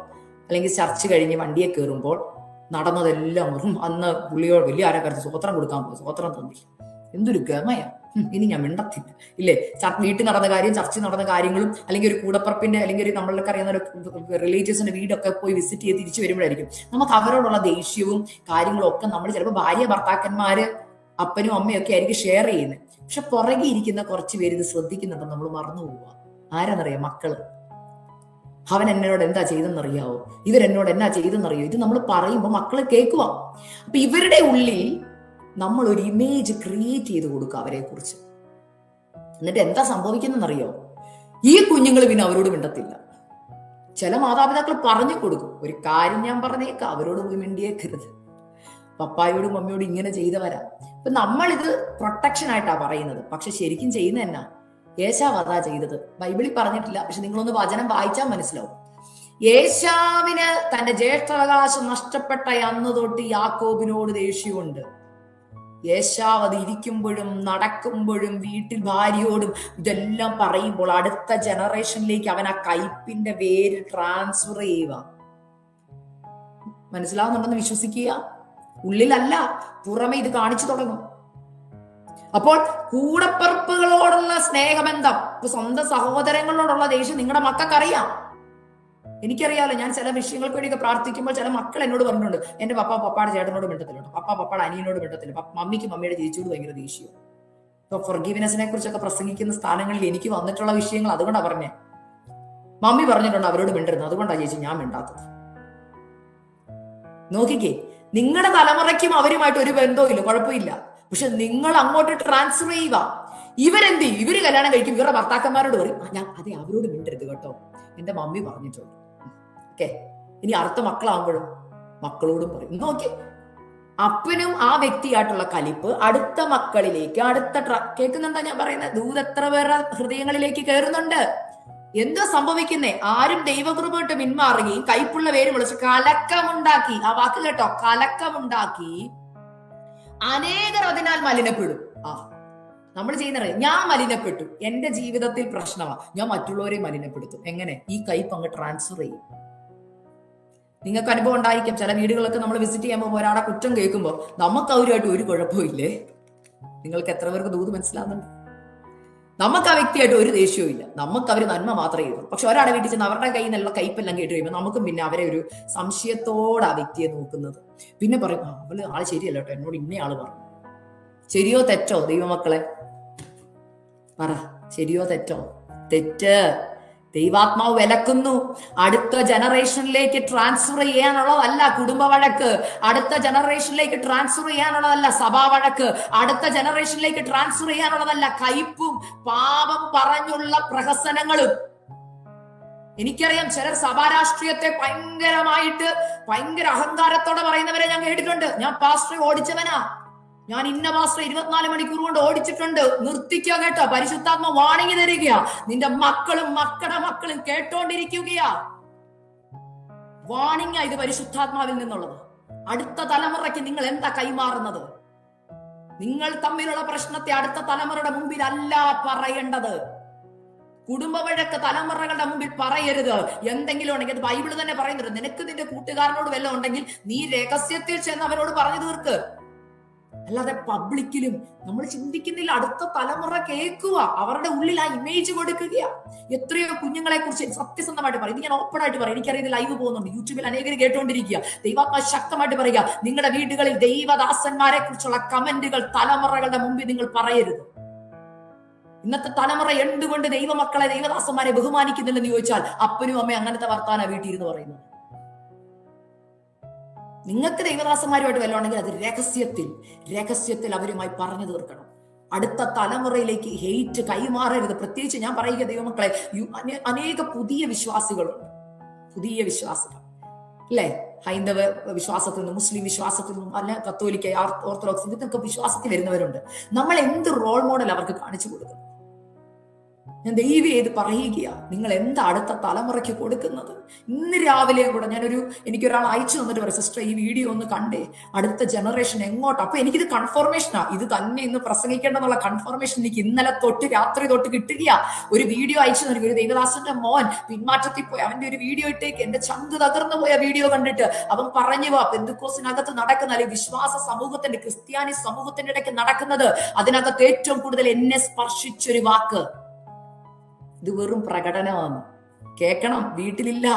അല്ലെങ്കിൽ ചർച്ച കഴിഞ്ഞ് വണ്ടിയെ കയറുമ്പോൾ നടന്നതെല്ലാം അന്ന് പുള്ളിയോട് വലിയ ആരാക്കാരത്ത് സ്വോത്രം കൊടുക്കാൻ പോകും. സ്വോത്രം തന്നില്ല, എന്തൊരു ഗമയാ, ഇനി ഞാൻ മിണ്ടത്തില്ല. ഇല്ലേ? വീട്ടിൽ നടന്ന കാര്യം, ചർച്ച നടന്ന കാര്യങ്ങളും, അല്ലെങ്കിൽ ഒരു കൂടപ്പറപ്പിന്റെ, അല്ലെങ്കിൽ ഒരു നമ്മൾക്ക് അറിയുന്ന ഒരു റിലേറ്റീവ്സിന്റെ വീടൊക്കെ പോയി വിസിറ്റ് ചെയ്ത് തിരിച്ചു വരുമ്പോഴായിരിക്കും നമുക്ക് അവരോടുള്ള ദേഷ്യവും കാര്യങ്ങളും ഒക്കെ നമ്മൾ ചിലപ്പോൾ ഭാര്യ ഭർത്താക്കന്മാര് അപ്പനും അമ്മയും ഒക്കെ ആയിരിക്കും ഷെയർ ചെയ്യുന്നത്. പക്ഷെ പുറകെ ഇരിക്കുന്ന കുറച്ച് പേര് ഇത് ശ്രദ്ധിക്കുന്നുണ്ടെന്ന് നമ്മൾ മറന്നു പോവുക. ആരാന്നറിയാം? മക്കള്. അവൻ എന്നോട് എന്താ ചെയ്തെന്നറിയാവോ? ഇവരെന്നോട് എന്നാ ചെയ്തെന്നറിയോ? ഇത് നമ്മൾ പറയുമ്പോൾ മക്കള് കേൾക്കുക. അപ്പൊ ഇവരുടെ ഉള്ളിൽ നമ്മൾ ഒരു ഇമേജ് ക്രിയേറ്റ് ചെയ്ത് കൊടുക്കുക അവരെ കുറിച്ച്. എന്നിട്ട് എന്താ സംഭവിക്കുന്നറിയോ? ഈ കുഞ്ഞുങ്ങൾ പിന്നെ അവരോട് മിണ്ടത്തില്ല. ചില മാതാപിതാക്കൾ പറഞ്ഞു കൊടുക്കും, ഒരു കാര്യം ഞാൻ പറഞ്ഞേക്കാം, അവരോട് പോയി മിണ്ടിയേക്കരുത്, പപ്പായോടും മമ്മിയോടും ഇങ്ങനെ ചെയ്തവരാ. അപ്പൊ നമ്മളിത് പ്രൊട്ടക്ഷൻ ആയിട്ടാ പറയുന്നത്. പക്ഷെ ശരിക്കും ചെയ്യുന്ന എന്നാ? യേശാവ് അതാ ചെയ്തത്. ബൈബിളിൽ പറഞ്ഞിട്ടില്ല, പക്ഷെ നിങ്ങളൊന്ന് വചനം വായിച്ചാൽ മനസ്സിലാവും. ഏശാവിന് തന്റെ ജ്യേഷ്ഠാവകാശം നഷ്ടപ്പെട്ട അന്ന് തൊട്ട് യാക്കോബിനോട് ദേഷ്യമുണ്ട്. ഏശാവ് അത് ഇരിക്കുമ്പോഴും നടക്കുമ്പോഴും വീട്ടിൽ ഭാര്യയോടും ഇതെല്ലാം പറയുമ്പോൾ അടുത്ത ജനറേഷനിലേക്ക് അവൻ ആ കയ്പിന്റെ വേര് ട്രാൻസ്ഫർ ചെയ്യുക. മനസ്സിലാവുന്നുണ്ടെന്ന് വിശ്വസിക്കുക. ഉള്ളിലല്ല, പുറമെ ഇത് കാണിച്ചു തുടങ്ങും. അപ്പോൾ കൂടപ്പിറപ്പുകളോടുള്ള സ്നേഹബന്ധം, സ്വന്തം സഹോദരങ്ങളോടുള്ള ദേഷ്യം നിങ്ങളുടെ മക്കൾക്കറിയാം. എനിക്കറിയാലോ, ഞാൻ ചില വിഷയങ്ങൾക്ക് വേണ്ടിയൊക്കെ പ്രാർത്ഥിക്കുമ്പോൾ ചില മക്കൾ എന്നോട് പറഞ്ഞിട്ടുണ്ട്, എന്റെ പപ്പാടെ ചേട്ടനോട് മിണ്ടത്തില്ല, പപ്പാടെ അനിയനോട് മിണ്ടത്തില്ല, മമ്മിക്ക് മമ്മിയുടെ ചേച്ചിയോട് ഭയങ്കര ദേഷ്യവും. ഇപ്പൊ ഫൊർഗീവ്നെസിനെ കുറിച്ചൊക്കെ പ്രസംഗിക്കുന്ന സ്ഥാനങ്ങളിൽ എനിക്ക് വന്നിട്ടുള്ള വിഷയങ്ങൾ അതുകൊണ്ടാണ് പറഞ്ഞേ. മമ്മി പറഞ്ഞിട്ടുണ്ട് അവരോട് മിണ്ടരുത്, അതുകൊണ്ടാണ് ചേച്ചി ഞാൻ മിണ്ടാത്തത്. നോക്കിക്കേ, നിങ്ങളുടെ തലമുറയ്ക്കും അവരുമായിട്ട് ഒരു ബന്ധവും ഇല്ല, കുഴപ്പമില്ല. പക്ഷെ നിങ്ങൾ അങ്ങോട്ട് ട്രാൻസ്ഫർ ചെയ്യുക. ഇവരെന്ത് ചെയ്യും? ഇവര് കല്യാണം കഴിക്കും, ഇവരുടെ ഭർത്താക്കന്മാരോട് പറയും, ഞാൻ അതെ അവരോട് മിണ്ടരുത് കേട്ടോ, എന്റെ മമ്മി പറഞ്ഞിട്ടുണ്ട്. ഓക്കെ, ഇനി അടുത്ത മക്കളാകുമ്പോഴും മക്കളോടും പറയും. നോക്കി, അപ്പനും ആ വ്യക്തിയായിട്ടുള്ള കലിപ്പ് അടുത്ത മക്കളിലേക്ക്, കേൾക്കുന്നുണ്ടോ ഞാൻ പറയുന്നത്? ദൂത് എത്ര പേരുടെ ഹൃദയങ്ങളിലേക്ക് കയറുന്നുണ്ട്. എന്താ സംഭവിക്കുന്നേ? ആരും ദൈവകൃപ ഇട്ട് പിന്മാറുകയും കൈപ്പുള്ള പേര് വിളിച്ച് കലക്കമുണ്ടാക്കി, ആ വാക്ക് കേട്ടോ, കലക്കമുണ്ടാക്കി അനേകർ അതിനാൽ മലിനപ്പെടും. നമ്മൾ ചെയ്യുന്ന, ഞാൻ മലിനപ്പെട്ടു, എന്റെ ജീവിതത്തിൽ പ്രശ്നമാണ്, ഞാൻ മറ്റുള്ളവരെ മലിനപ്പെടുത്തും. എങ്ങനെ? ഈ കയ്പ് അങ്ങ് ട്രാൻസ്ഫർ ചെയ്യും. നിങ്ങൾക്ക് അനുഭവം ഉണ്ടായിരിക്കും, ചില വീടുകളൊക്കെ നമ്മൾ വിസിറ്റ് ചെയ്യുമ്പോൾ ഒരാളെ കുറ്റം കേൾക്കുമ്പോൾ നമുക്ക് അവരുമായിട്ട് ഒരു കുഴപ്പമില്ലേ? നിങ്ങൾക്ക് എത്ര പേർക്ക് ദൂത് മനസ്സിലാവുന്നുണ്ട്? നമുക്ക് ആ വ്യക്തിയായിട്ട് ഒരു ദേഷ്യവും ഇല്ല, നമുക്ക് അവർ നന്മ മാത്രമേ ചെയ്തു. പക്ഷെ ഒരാളെ വീട്ടിൽ ചെന്ന് അവരുടെ കയ്യിൽ നിന്നുള്ള കയ്പെല്ലാം കേട്ട് കഴിയുമ്പോൾ നമുക്കും പിന്നെ അവരെ ഒരു സംശയത്തോടെ ആ വ്യക്തിയെ നോക്കുന്നത്. പിന്നെ പറയും, അവള് ആള് ശരിയല്ല കേട്ടോ, എന്നോട് ഇന്നയാള് പറഞ്ഞു. ശരിയോ തെറ്റോ ദൈവമക്കളെ? പറ, ശരിയോ തെറ്റോ? തെറ്റ്. ദൈവാത്മാവ് വിലക്കുന്നു. അടുത്ത ജനറേഷനിലേക്ക് ട്രാൻസ്ഫർ ചെയ്യാനുള്ളതല്ല കുടുംബ വഴക്ക്, അടുത്ത ജനറേഷനിലേക്ക് ട്രാൻസ്ഫർ ചെയ്യാനുള്ളതല്ല സഭാ വഴക്ക്, അടുത്ത ജനറേഷനിലേക്ക് ട്രാൻസ്ഫർ ചെയ്യാനുള്ളതല്ല കയ്പും പാപം പറഞ്ഞുള്ള പ്രഹസനങ്ങളും. എനിക്കറിയാം, ചിലർ സഭാരാഷ്ട്രീയത്തെ ഭയങ്കര അഹങ്കാരത്തോടെ പറയുന്നവരെ ഞാൻ കേട്ടിട്ടുണ്ട്. ഞാൻ പാസ്റ്ററെ ഓടിച്ചവനാ, ഞാൻ ഇന്ന പാസ്റ്ററെ 24 മണിക്കൂർ കൊണ്ട് ഓടിച്ചിട്ടുണ്ട്. നിർത്തിക്കോ കേട്ടോ, പരിശുദ്ധാത്മ വാണിംഗ് തരികയാ. നിന്റെ മക്കളും മക്കളുടെ മക്കളും കേട്ടോണ്ടിരിക്കുകയാ. വാണിംഗ് ഇത് പരിശുദ്ധാത്മാവിൽ നിന്നുള്ളത്. അടുത്ത തലമുറയ്ക്ക് നിങ്ങൾ എന്താ കൈമാറുന്നത്? നിങ്ങൾ തമ്മിലുള്ള പ്രശ്നത്തെ അടുത്ത തലമുറയുടെ മുമ്പിൽ അല്ല പറയേണ്ടത്. കുടുംബ വഴക്ക് തലമുറകളുടെ മുമ്പിൽ പറയരുത്. എന്തെങ്കിലും ഉണ്ടെങ്കിൽ അത് ബൈബിള് തന്നെ പറയുന്നുണ്ട്. നിനക്ക് നിന്റെ കൂട്ടുകാരനോട് വല്ലതും ഉണ്ടെങ്കിൽ നീ രഹസ്യത്തിൽ ചെന്ന് അവരോട് പറഞ്ഞു തീർക്ക്. അല്ലാതെ പബ്ലിക്കിലും നമ്മൾ ചിന്തിക്കുന്നില്ല. അടുത്ത തലമുറ കേൾക്കുക, അവരുടെ ഉള്ളിൽ ആ ഇമേജ് കൊടുക്കുകയാ. എത്രയോ കുഞ്ഞുങ്ങളെ കുറിച്ച് സത്യസന്ധമായിട്ട് പറയും. ഇത് ഞാൻ ഓപ്പൺ ആയിട്ട് പറയും, എനിക്കറിയാം, ലൈവ് പോകുന്നുണ്ട്, യൂട്യൂബിൽ അനേകർ കേട്ടുകൊണ്ടിരിക്കുക. ദൈവാത്മാ ശക്തമായിട്ട് പറയുക, നിങ്ങളുടെ വീടുകളിൽ ദൈവദാസന്മാരെ കുറിച്ചുള്ള കമന്റുകൾ തലമുറകളുടെ മുമ്പിൽ നിങ്ങൾ പറയരുത്. ഇന്നത്തെ തലമുറ എന്തുകൊണ്ട് ദൈവമക്കളെ ദൈവദാസന്മാരെ ബഹുമാനിക്കുന്നില്ലെന്ന് ചോദിച്ചാൽ അപ്പനും അമ്മയും അങ്ങനത്തെ വർത്താന വീട്ടിലിരുന്ന് പറയുന്നു. നിങ്ങൾക്ക് ദൈവദാസന്മാരുമായിട്ട് വല്ലതും ഉണ്ടെങ്കിൽ അത് രഹസ്യത്തിൽ അവരുമായി പറഞ്ഞു തീർക്കണം. അടുത്ത തലമുറയിലേക്ക് ഹെയ്റ്റ് കൈമാറരുത്. പ്രത്യേകിച്ച് ഞാൻ പറയുക ദൈവമക്കളെ, അനേക പുതിയ വിശ്വാസികളുണ്ട്, പുതിയ വിശ്വാസികൾ അല്ലെ, ഹൈന്ദവ വിശ്വാസത്തിൽ നിന്നും മുസ്ലിം വിശ്വാസത്തിൽ നിന്നും അല്ല കത്തോലിക്ക ഓർത്തഡോക്സ് ഇതൊക്കെ വിശ്വാസത്തിൽ വരുന്നവരുണ്ട്. നമ്മൾ എന്ത് റോൾ മോഡൽ അവർക്ക് കാണിച്ചു കൊടുക്കും? ഞാൻ ദൈവം ഏത് പറയുക, നിങ്ങൾ എന്താ അടുത്ത തലമുറയ്ക്ക് കൊടുക്കുന്നത്? ഇന്ന് രാവിലെയും കൂടെ എനിക്കൊരാൾ അയച്ചു തന്നിട്ട് പറയും, സിസ്റ്റർ ഈ വീഡിയോ ഒന്ന് കണ്ടേ, അടുത്ത ജനറേഷൻ എങ്ങോട്ട്. അപ്പൊ എനിക്കിത് കൺഫർമേഷനാ, ഇത് തന്നെ ഇന്ന് പ്രസംഗിക്കേണ്ടെന്നുള്ള കൺഫർമേഷൻ എനിക്ക് ഇന്നലെ തൊട്ട് രാത്രി തൊട്ട് കിട്ടുകയാ. ഒരു വീഡിയോ അയച്ചു തന്നിട്ട്, ഒരു ദൈവദാസന്റെ മോൻ പിന്മാറ്റത്തിൽ പോയി, അവന്റെ ഒരു വീഡിയോ ഇട്ടേക്ക്, എന്റെ ചങ്ക് തകർന്നു പോയ വീഡിയോ കണ്ടിട്ട് അവൻ പറഞ്ഞു, പെന്തക്കോസിനകത്ത് നടക്കുന്ന അല്ലെങ്കിൽ വിശ്വാസ സമൂഹത്തിന്റെ ക്രിസ്ത്യാനി സമൂഹത്തിന്റെ ഇടയ്ക്ക് നടക്കുന്നത്, അതിനകത്ത് ഏറ്റവും കൂടുതൽ എന്നെ സ്പർശിച്ചൊരു വാക്ക്, ഇത് വെറും പ്രകടനമാണ്. കേൾക്കണം, വീട്ടിലില്ല,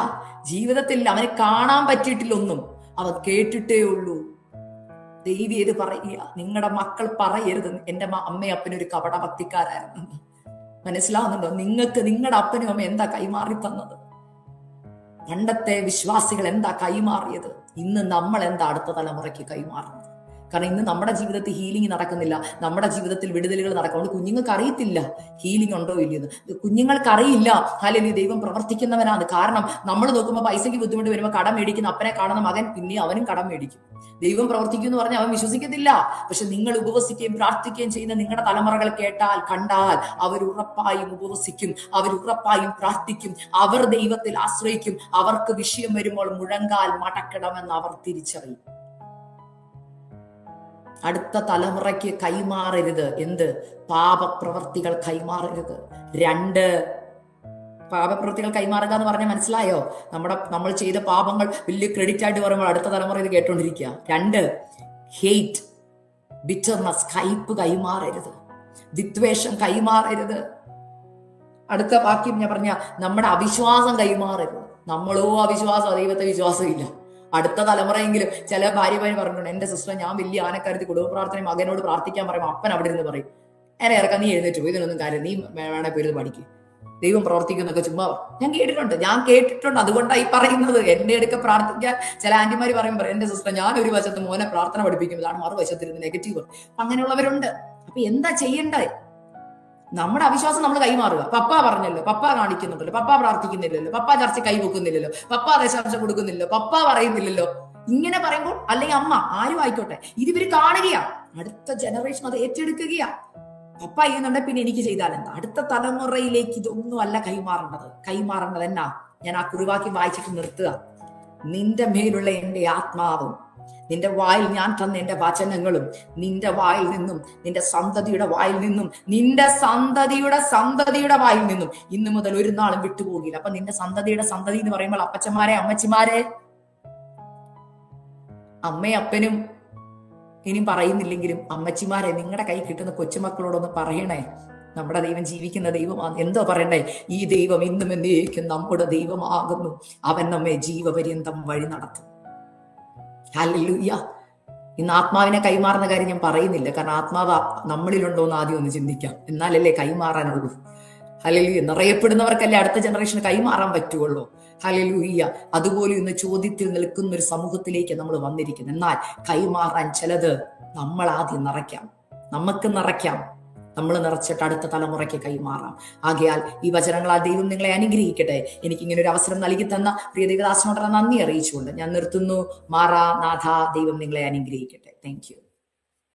ജീവിതത്തിൽ അവനെ കാണാൻ പറ്റിയിട്ടില്ല ഒന്നും, അവൻ കേട്ടിട്ടേ ഉള്ളൂ. ദൈവം ഏത് പറയുക, നിങ്ങളുടെ മക്കൾ പറയരുത് എന്റെ അമ്മയപ്പനൊരു കപടഭക്തിക്കാരായിരുന്നു. മനസ്സിലാവുന്നുണ്ടോ? നിങ്ങൾക്ക് നിങ്ങളുടെ അപ്പനും അമ്മ എന്താ കൈമാറി തന്നത്? പണ്ടത്തെ വിശ്വാസികൾ എന്താ കൈമാറിയത്? ഇന്ന് നമ്മൾ എന്താ അടുത്ത തലമുറയ്ക്ക് കൈമാറുന്നത്? കാരണം ഇന്ന് നമ്മുടെ ജീവിതത്തിൽ ഹീലിംഗ് നടക്കുന്നില്ല, നമ്മുടെ ജീവിതത്തിൽ വിടുതലുകൾ നടക്കും. കുഞ്ഞുങ്ങൾക്ക് അറിയത്തില്ല ഹീലിംഗ് ഉണ്ടോ ഇല്ലയെന്ന്. കുഞ്ഞുങ്ങൾക്ക് അറിയില്ല ഹല്ലേലൂയ ദൈവം പ്രവർത്തിക്കുന്നവനാണ്. കാരണം നമ്മൾ നോക്കുമ്പോൾ പൈസയ്ക്ക് ബുദ്ധിമുട്ട് വരുമ്പോൾ കടം മേടിക്കുന്ന അപ്പനെ കാണുന്ന മകൻ പിന്നെ അവനും കടം മേടിക്കും. ദൈവം പ്രവർത്തിക്കും എന്ന് പറഞ്ഞാൽ അവൻ വിശ്വസിക്കത്തില്ല. പക്ഷെ നിങ്ങൾ ഉപവസിക്കുകയും പ്രാർത്ഥിക്കുകയും ചെയ്യുന്ന നിങ്ങളുടെ തലമുറകൾ കേട്ടാൽ കണ്ടാൽ അവർ ഉറപ്പായും ഉപവസിക്കും, അവർ ഉറപ്പായും പ്രാർത്ഥിക്കും, അവർ ദൈവത്തിൽ ആശ്രയിക്കും. അവർക്ക് വിഷയം വരുമ്പോൾ മുഴങ്കാൽ മടക്കണമെന്ന് അവർ തിരിച്ചറിയും. അടുത്ത തലമുറയ്ക്ക് കൈമാറരുത്. എന്ത്? പാപപ്രവർത്തികൾ കൈമാറരുത്. 2, പാപപ്രവൃത്തികൾ കൈമാറുക എന്ന് പറഞ്ഞാൽ മനസ്സിലായോ? നമ്മൾ ചെയ്ത പാപങ്ങൾ വലിയ ക്രെഡിറ്റ് ആയിട്ട് പറയുമ്പോൾ അടുത്ത തലമുറ ഇത് കേട്ടോണ്ടിരിക്കുക. 2, ഹെയ്റ്റ്, ബിറ്റർനെസ്, കയ്പ് കൈമാറരുത്, വിദ്വേഷം കൈമാറരുത്. അടുത്ത വാക്യം ഞാൻ പറഞ്ഞ നമ്മുടെ അവിശ്വാസം കൈമാറരുത്. നമ്മളോ അവിശ്വാസം, ദൈവത്തെ വിശ്വാസമില്ല. അടുത്ത തലമുറയെങ്കിലും ചില ഭാര്യമാര് പറഞ്ഞിട്ടുണ്ട്, എന്റെ സിസ്റ്റർ ഞാൻ വലിയ ആനക്കാര്യത്തിൽ കുടുംബ പ്രാർത്ഥന മകനോട് പ്രാർത്ഥിക്കാൻ പറയുമ്പോൾ അപ്പൻ അവിടെ ഇരുന്ന് പറയും, എന്നെ ഇറക്കാം, നീ എഴുന്നേറ്റ് പോയി, ഇതിനൊന്നും കാര്യം, നീ വേണേ പോയി പഠിക്കും, ദൈവം പ്രവർത്തിക്കുന്നൊക്കെ ചുമ്മാ. ഞാൻ കേട്ടിട്ടുണ്ട്. അതുകൊണ്ടാണ് ഈ പറയുന്നത്. എന്റെ അടുക്ക പ്രാർത്ഥിക്കാൻ ചില ആന്റിമാര് പറയുമ്പോൾ എന്റെ സിസ്റ്റർ ഞാൻ ഒരു വശത്ത് മോനെ പ്രാർത്ഥന പഠിപ്പിക്കുന്നതാണ്, മറുവശത്തിരുന്ന് നെഗറ്റീവ്. അങ്ങനെയുള്ളവരുണ്ട്. അപ്പൊ എന്താ ചെയ്യേണ്ടത്? നമ്മുടെ അവിശ്വാസം നമ്മൾ കൈമാറുക. പപ്പ പറഞ്ഞല്ലോ, പപ്പ കാണിക്കുന്നുണ്ടല്ലോ, പപ്പ പ്രാർത്ഥിക്കുന്നില്ലല്ലോ, പപ്പ ചർച്ച കൈവെക്കുന്നില്ലല്ലോ, പപ്പ ദശാംശം കൊടുക്കുന്നില്ലല്ലോ, പപ്പ പറയുന്നില്ലല്ലോ. ഇങ്ങനെ പറയുമ്പോൾ, അല്ലെങ്കിൽ അമ്മ ആരും ആയിക്കോട്ടെ, ഇതിവര് കാണുകയാണ്. അടുത്ത ജനറേഷൻ അത് ഏറ്റെടുക്കുകയാ. പപ്പ ചെയ്യുന്നുണ്ടെ പിന്നെ എനിക്ക് ചെയ്താൽ എന്താ? അടുത്ത തലമുറയിലേക്ക് ഇതൊന്നും അല്ല കൈമാറേണ്ടത് എന്നാ? ഞാൻ ആ കുറിവാക്യം വായിച്ചിട്ട് നിർത്തുക. നിന്റെ മേലുള്ള എന്റെ ആത്മാവും നിന്റെ വായിൽ ഞാൻ തന്ന എന്റെ വചനങ്ങളും നിന്റെ വായിൽ നിന്നും നിന്റെ സന്തതിയുടെ വായിൽ നിന്നും നിന്റെ സന്തതിയുടെ വായിൽ നിന്നും ഇന്നു മുതൽ ഒരു നാളും വിട്ടുപോകില്ല. അപ്പൊ നിന്റെ സന്തതി എന്ന് പറയുമ്പോൾ അപ്പച്ചന്മാരെ, അമ്മച്ചിമാരെ, അമ്മയും അപ്പനും ഇനി പറയുന്നില്ലെങ്കിലും അമ്മച്ചിമാരെ, നിങ്ങളുടെ കൈ കിട്ടുന്ന കൊച്ചുമക്കളോടൊന്ന് പറയണേ, നമ്മുടെ ദൈവം ജീവിക്കുന്ന ദൈവമാണ്. എന്തോ പറയണ്ടേ? ഈ ദൈവം ഇന്നും എന്നേക്കും നമ്മുടെ ദൈവമാകുന്നു, അവൻ നമ്മെ ജീവപര്യന്തം വഴി നടത്തും. ഹല്ലേലൂയ. ഇന്ന് ആത്മാവിനെ കൈമാറുന്ന കാര്യം ഞാൻ പറയുന്നില്ല, കാരണം ആത്മാവ് നമ്മളിലുണ്ടോ എന്ന് ആദ്യം ഒന്ന് ചിന്തിക്കാം, എന്നാലല്ലേ കൈമാറാനുള്ളൂ. ഹല്ലേലൂയ. നിറയപ്പെടുന്നവർക്കല്ലേ അടുത്ത ജനറേഷന് കൈമാറാൻ പറ്റുള്ളൂ. ഹല്ലേലൂയ. അതുപോലെ ഇന്ന് ചോദ്യത്തിൽ നിൽക്കുന്ന ഒരു സമൂഹത്തിലേക്ക് നമ്മൾ വന്നിരിക്കുന്നു. എന്നാൽ കൈമാറാൻ ചിലത് നമ്മൾ ആദ്യം നമുക്ക് നിറയ്ക്കാം. നമ്മൾ നിറച്ചിട്ട് അടുത്ത തലമുറയ്ക്ക് കൈമാറാം. ആകയാൽ ഈ വചനങ്ങളാൽ ദൈവം നിങ്ങളെ അനുഗ്രഹിക്കട്ടെ. എനിക്ക് ഇങ്ങനെ ഒരു അവസരം നൽകി തന്ന പ്രിയ ദൈവദാസനോട് നന്ദി അറിയിച്ചുകൊണ്ട് ഞാൻ നിർത്തുന്നു. മാറാ നാഥ, ദൈവം നിങ്ങളെ അനുഗ്രഹിക്കട്ടെ. Thank you.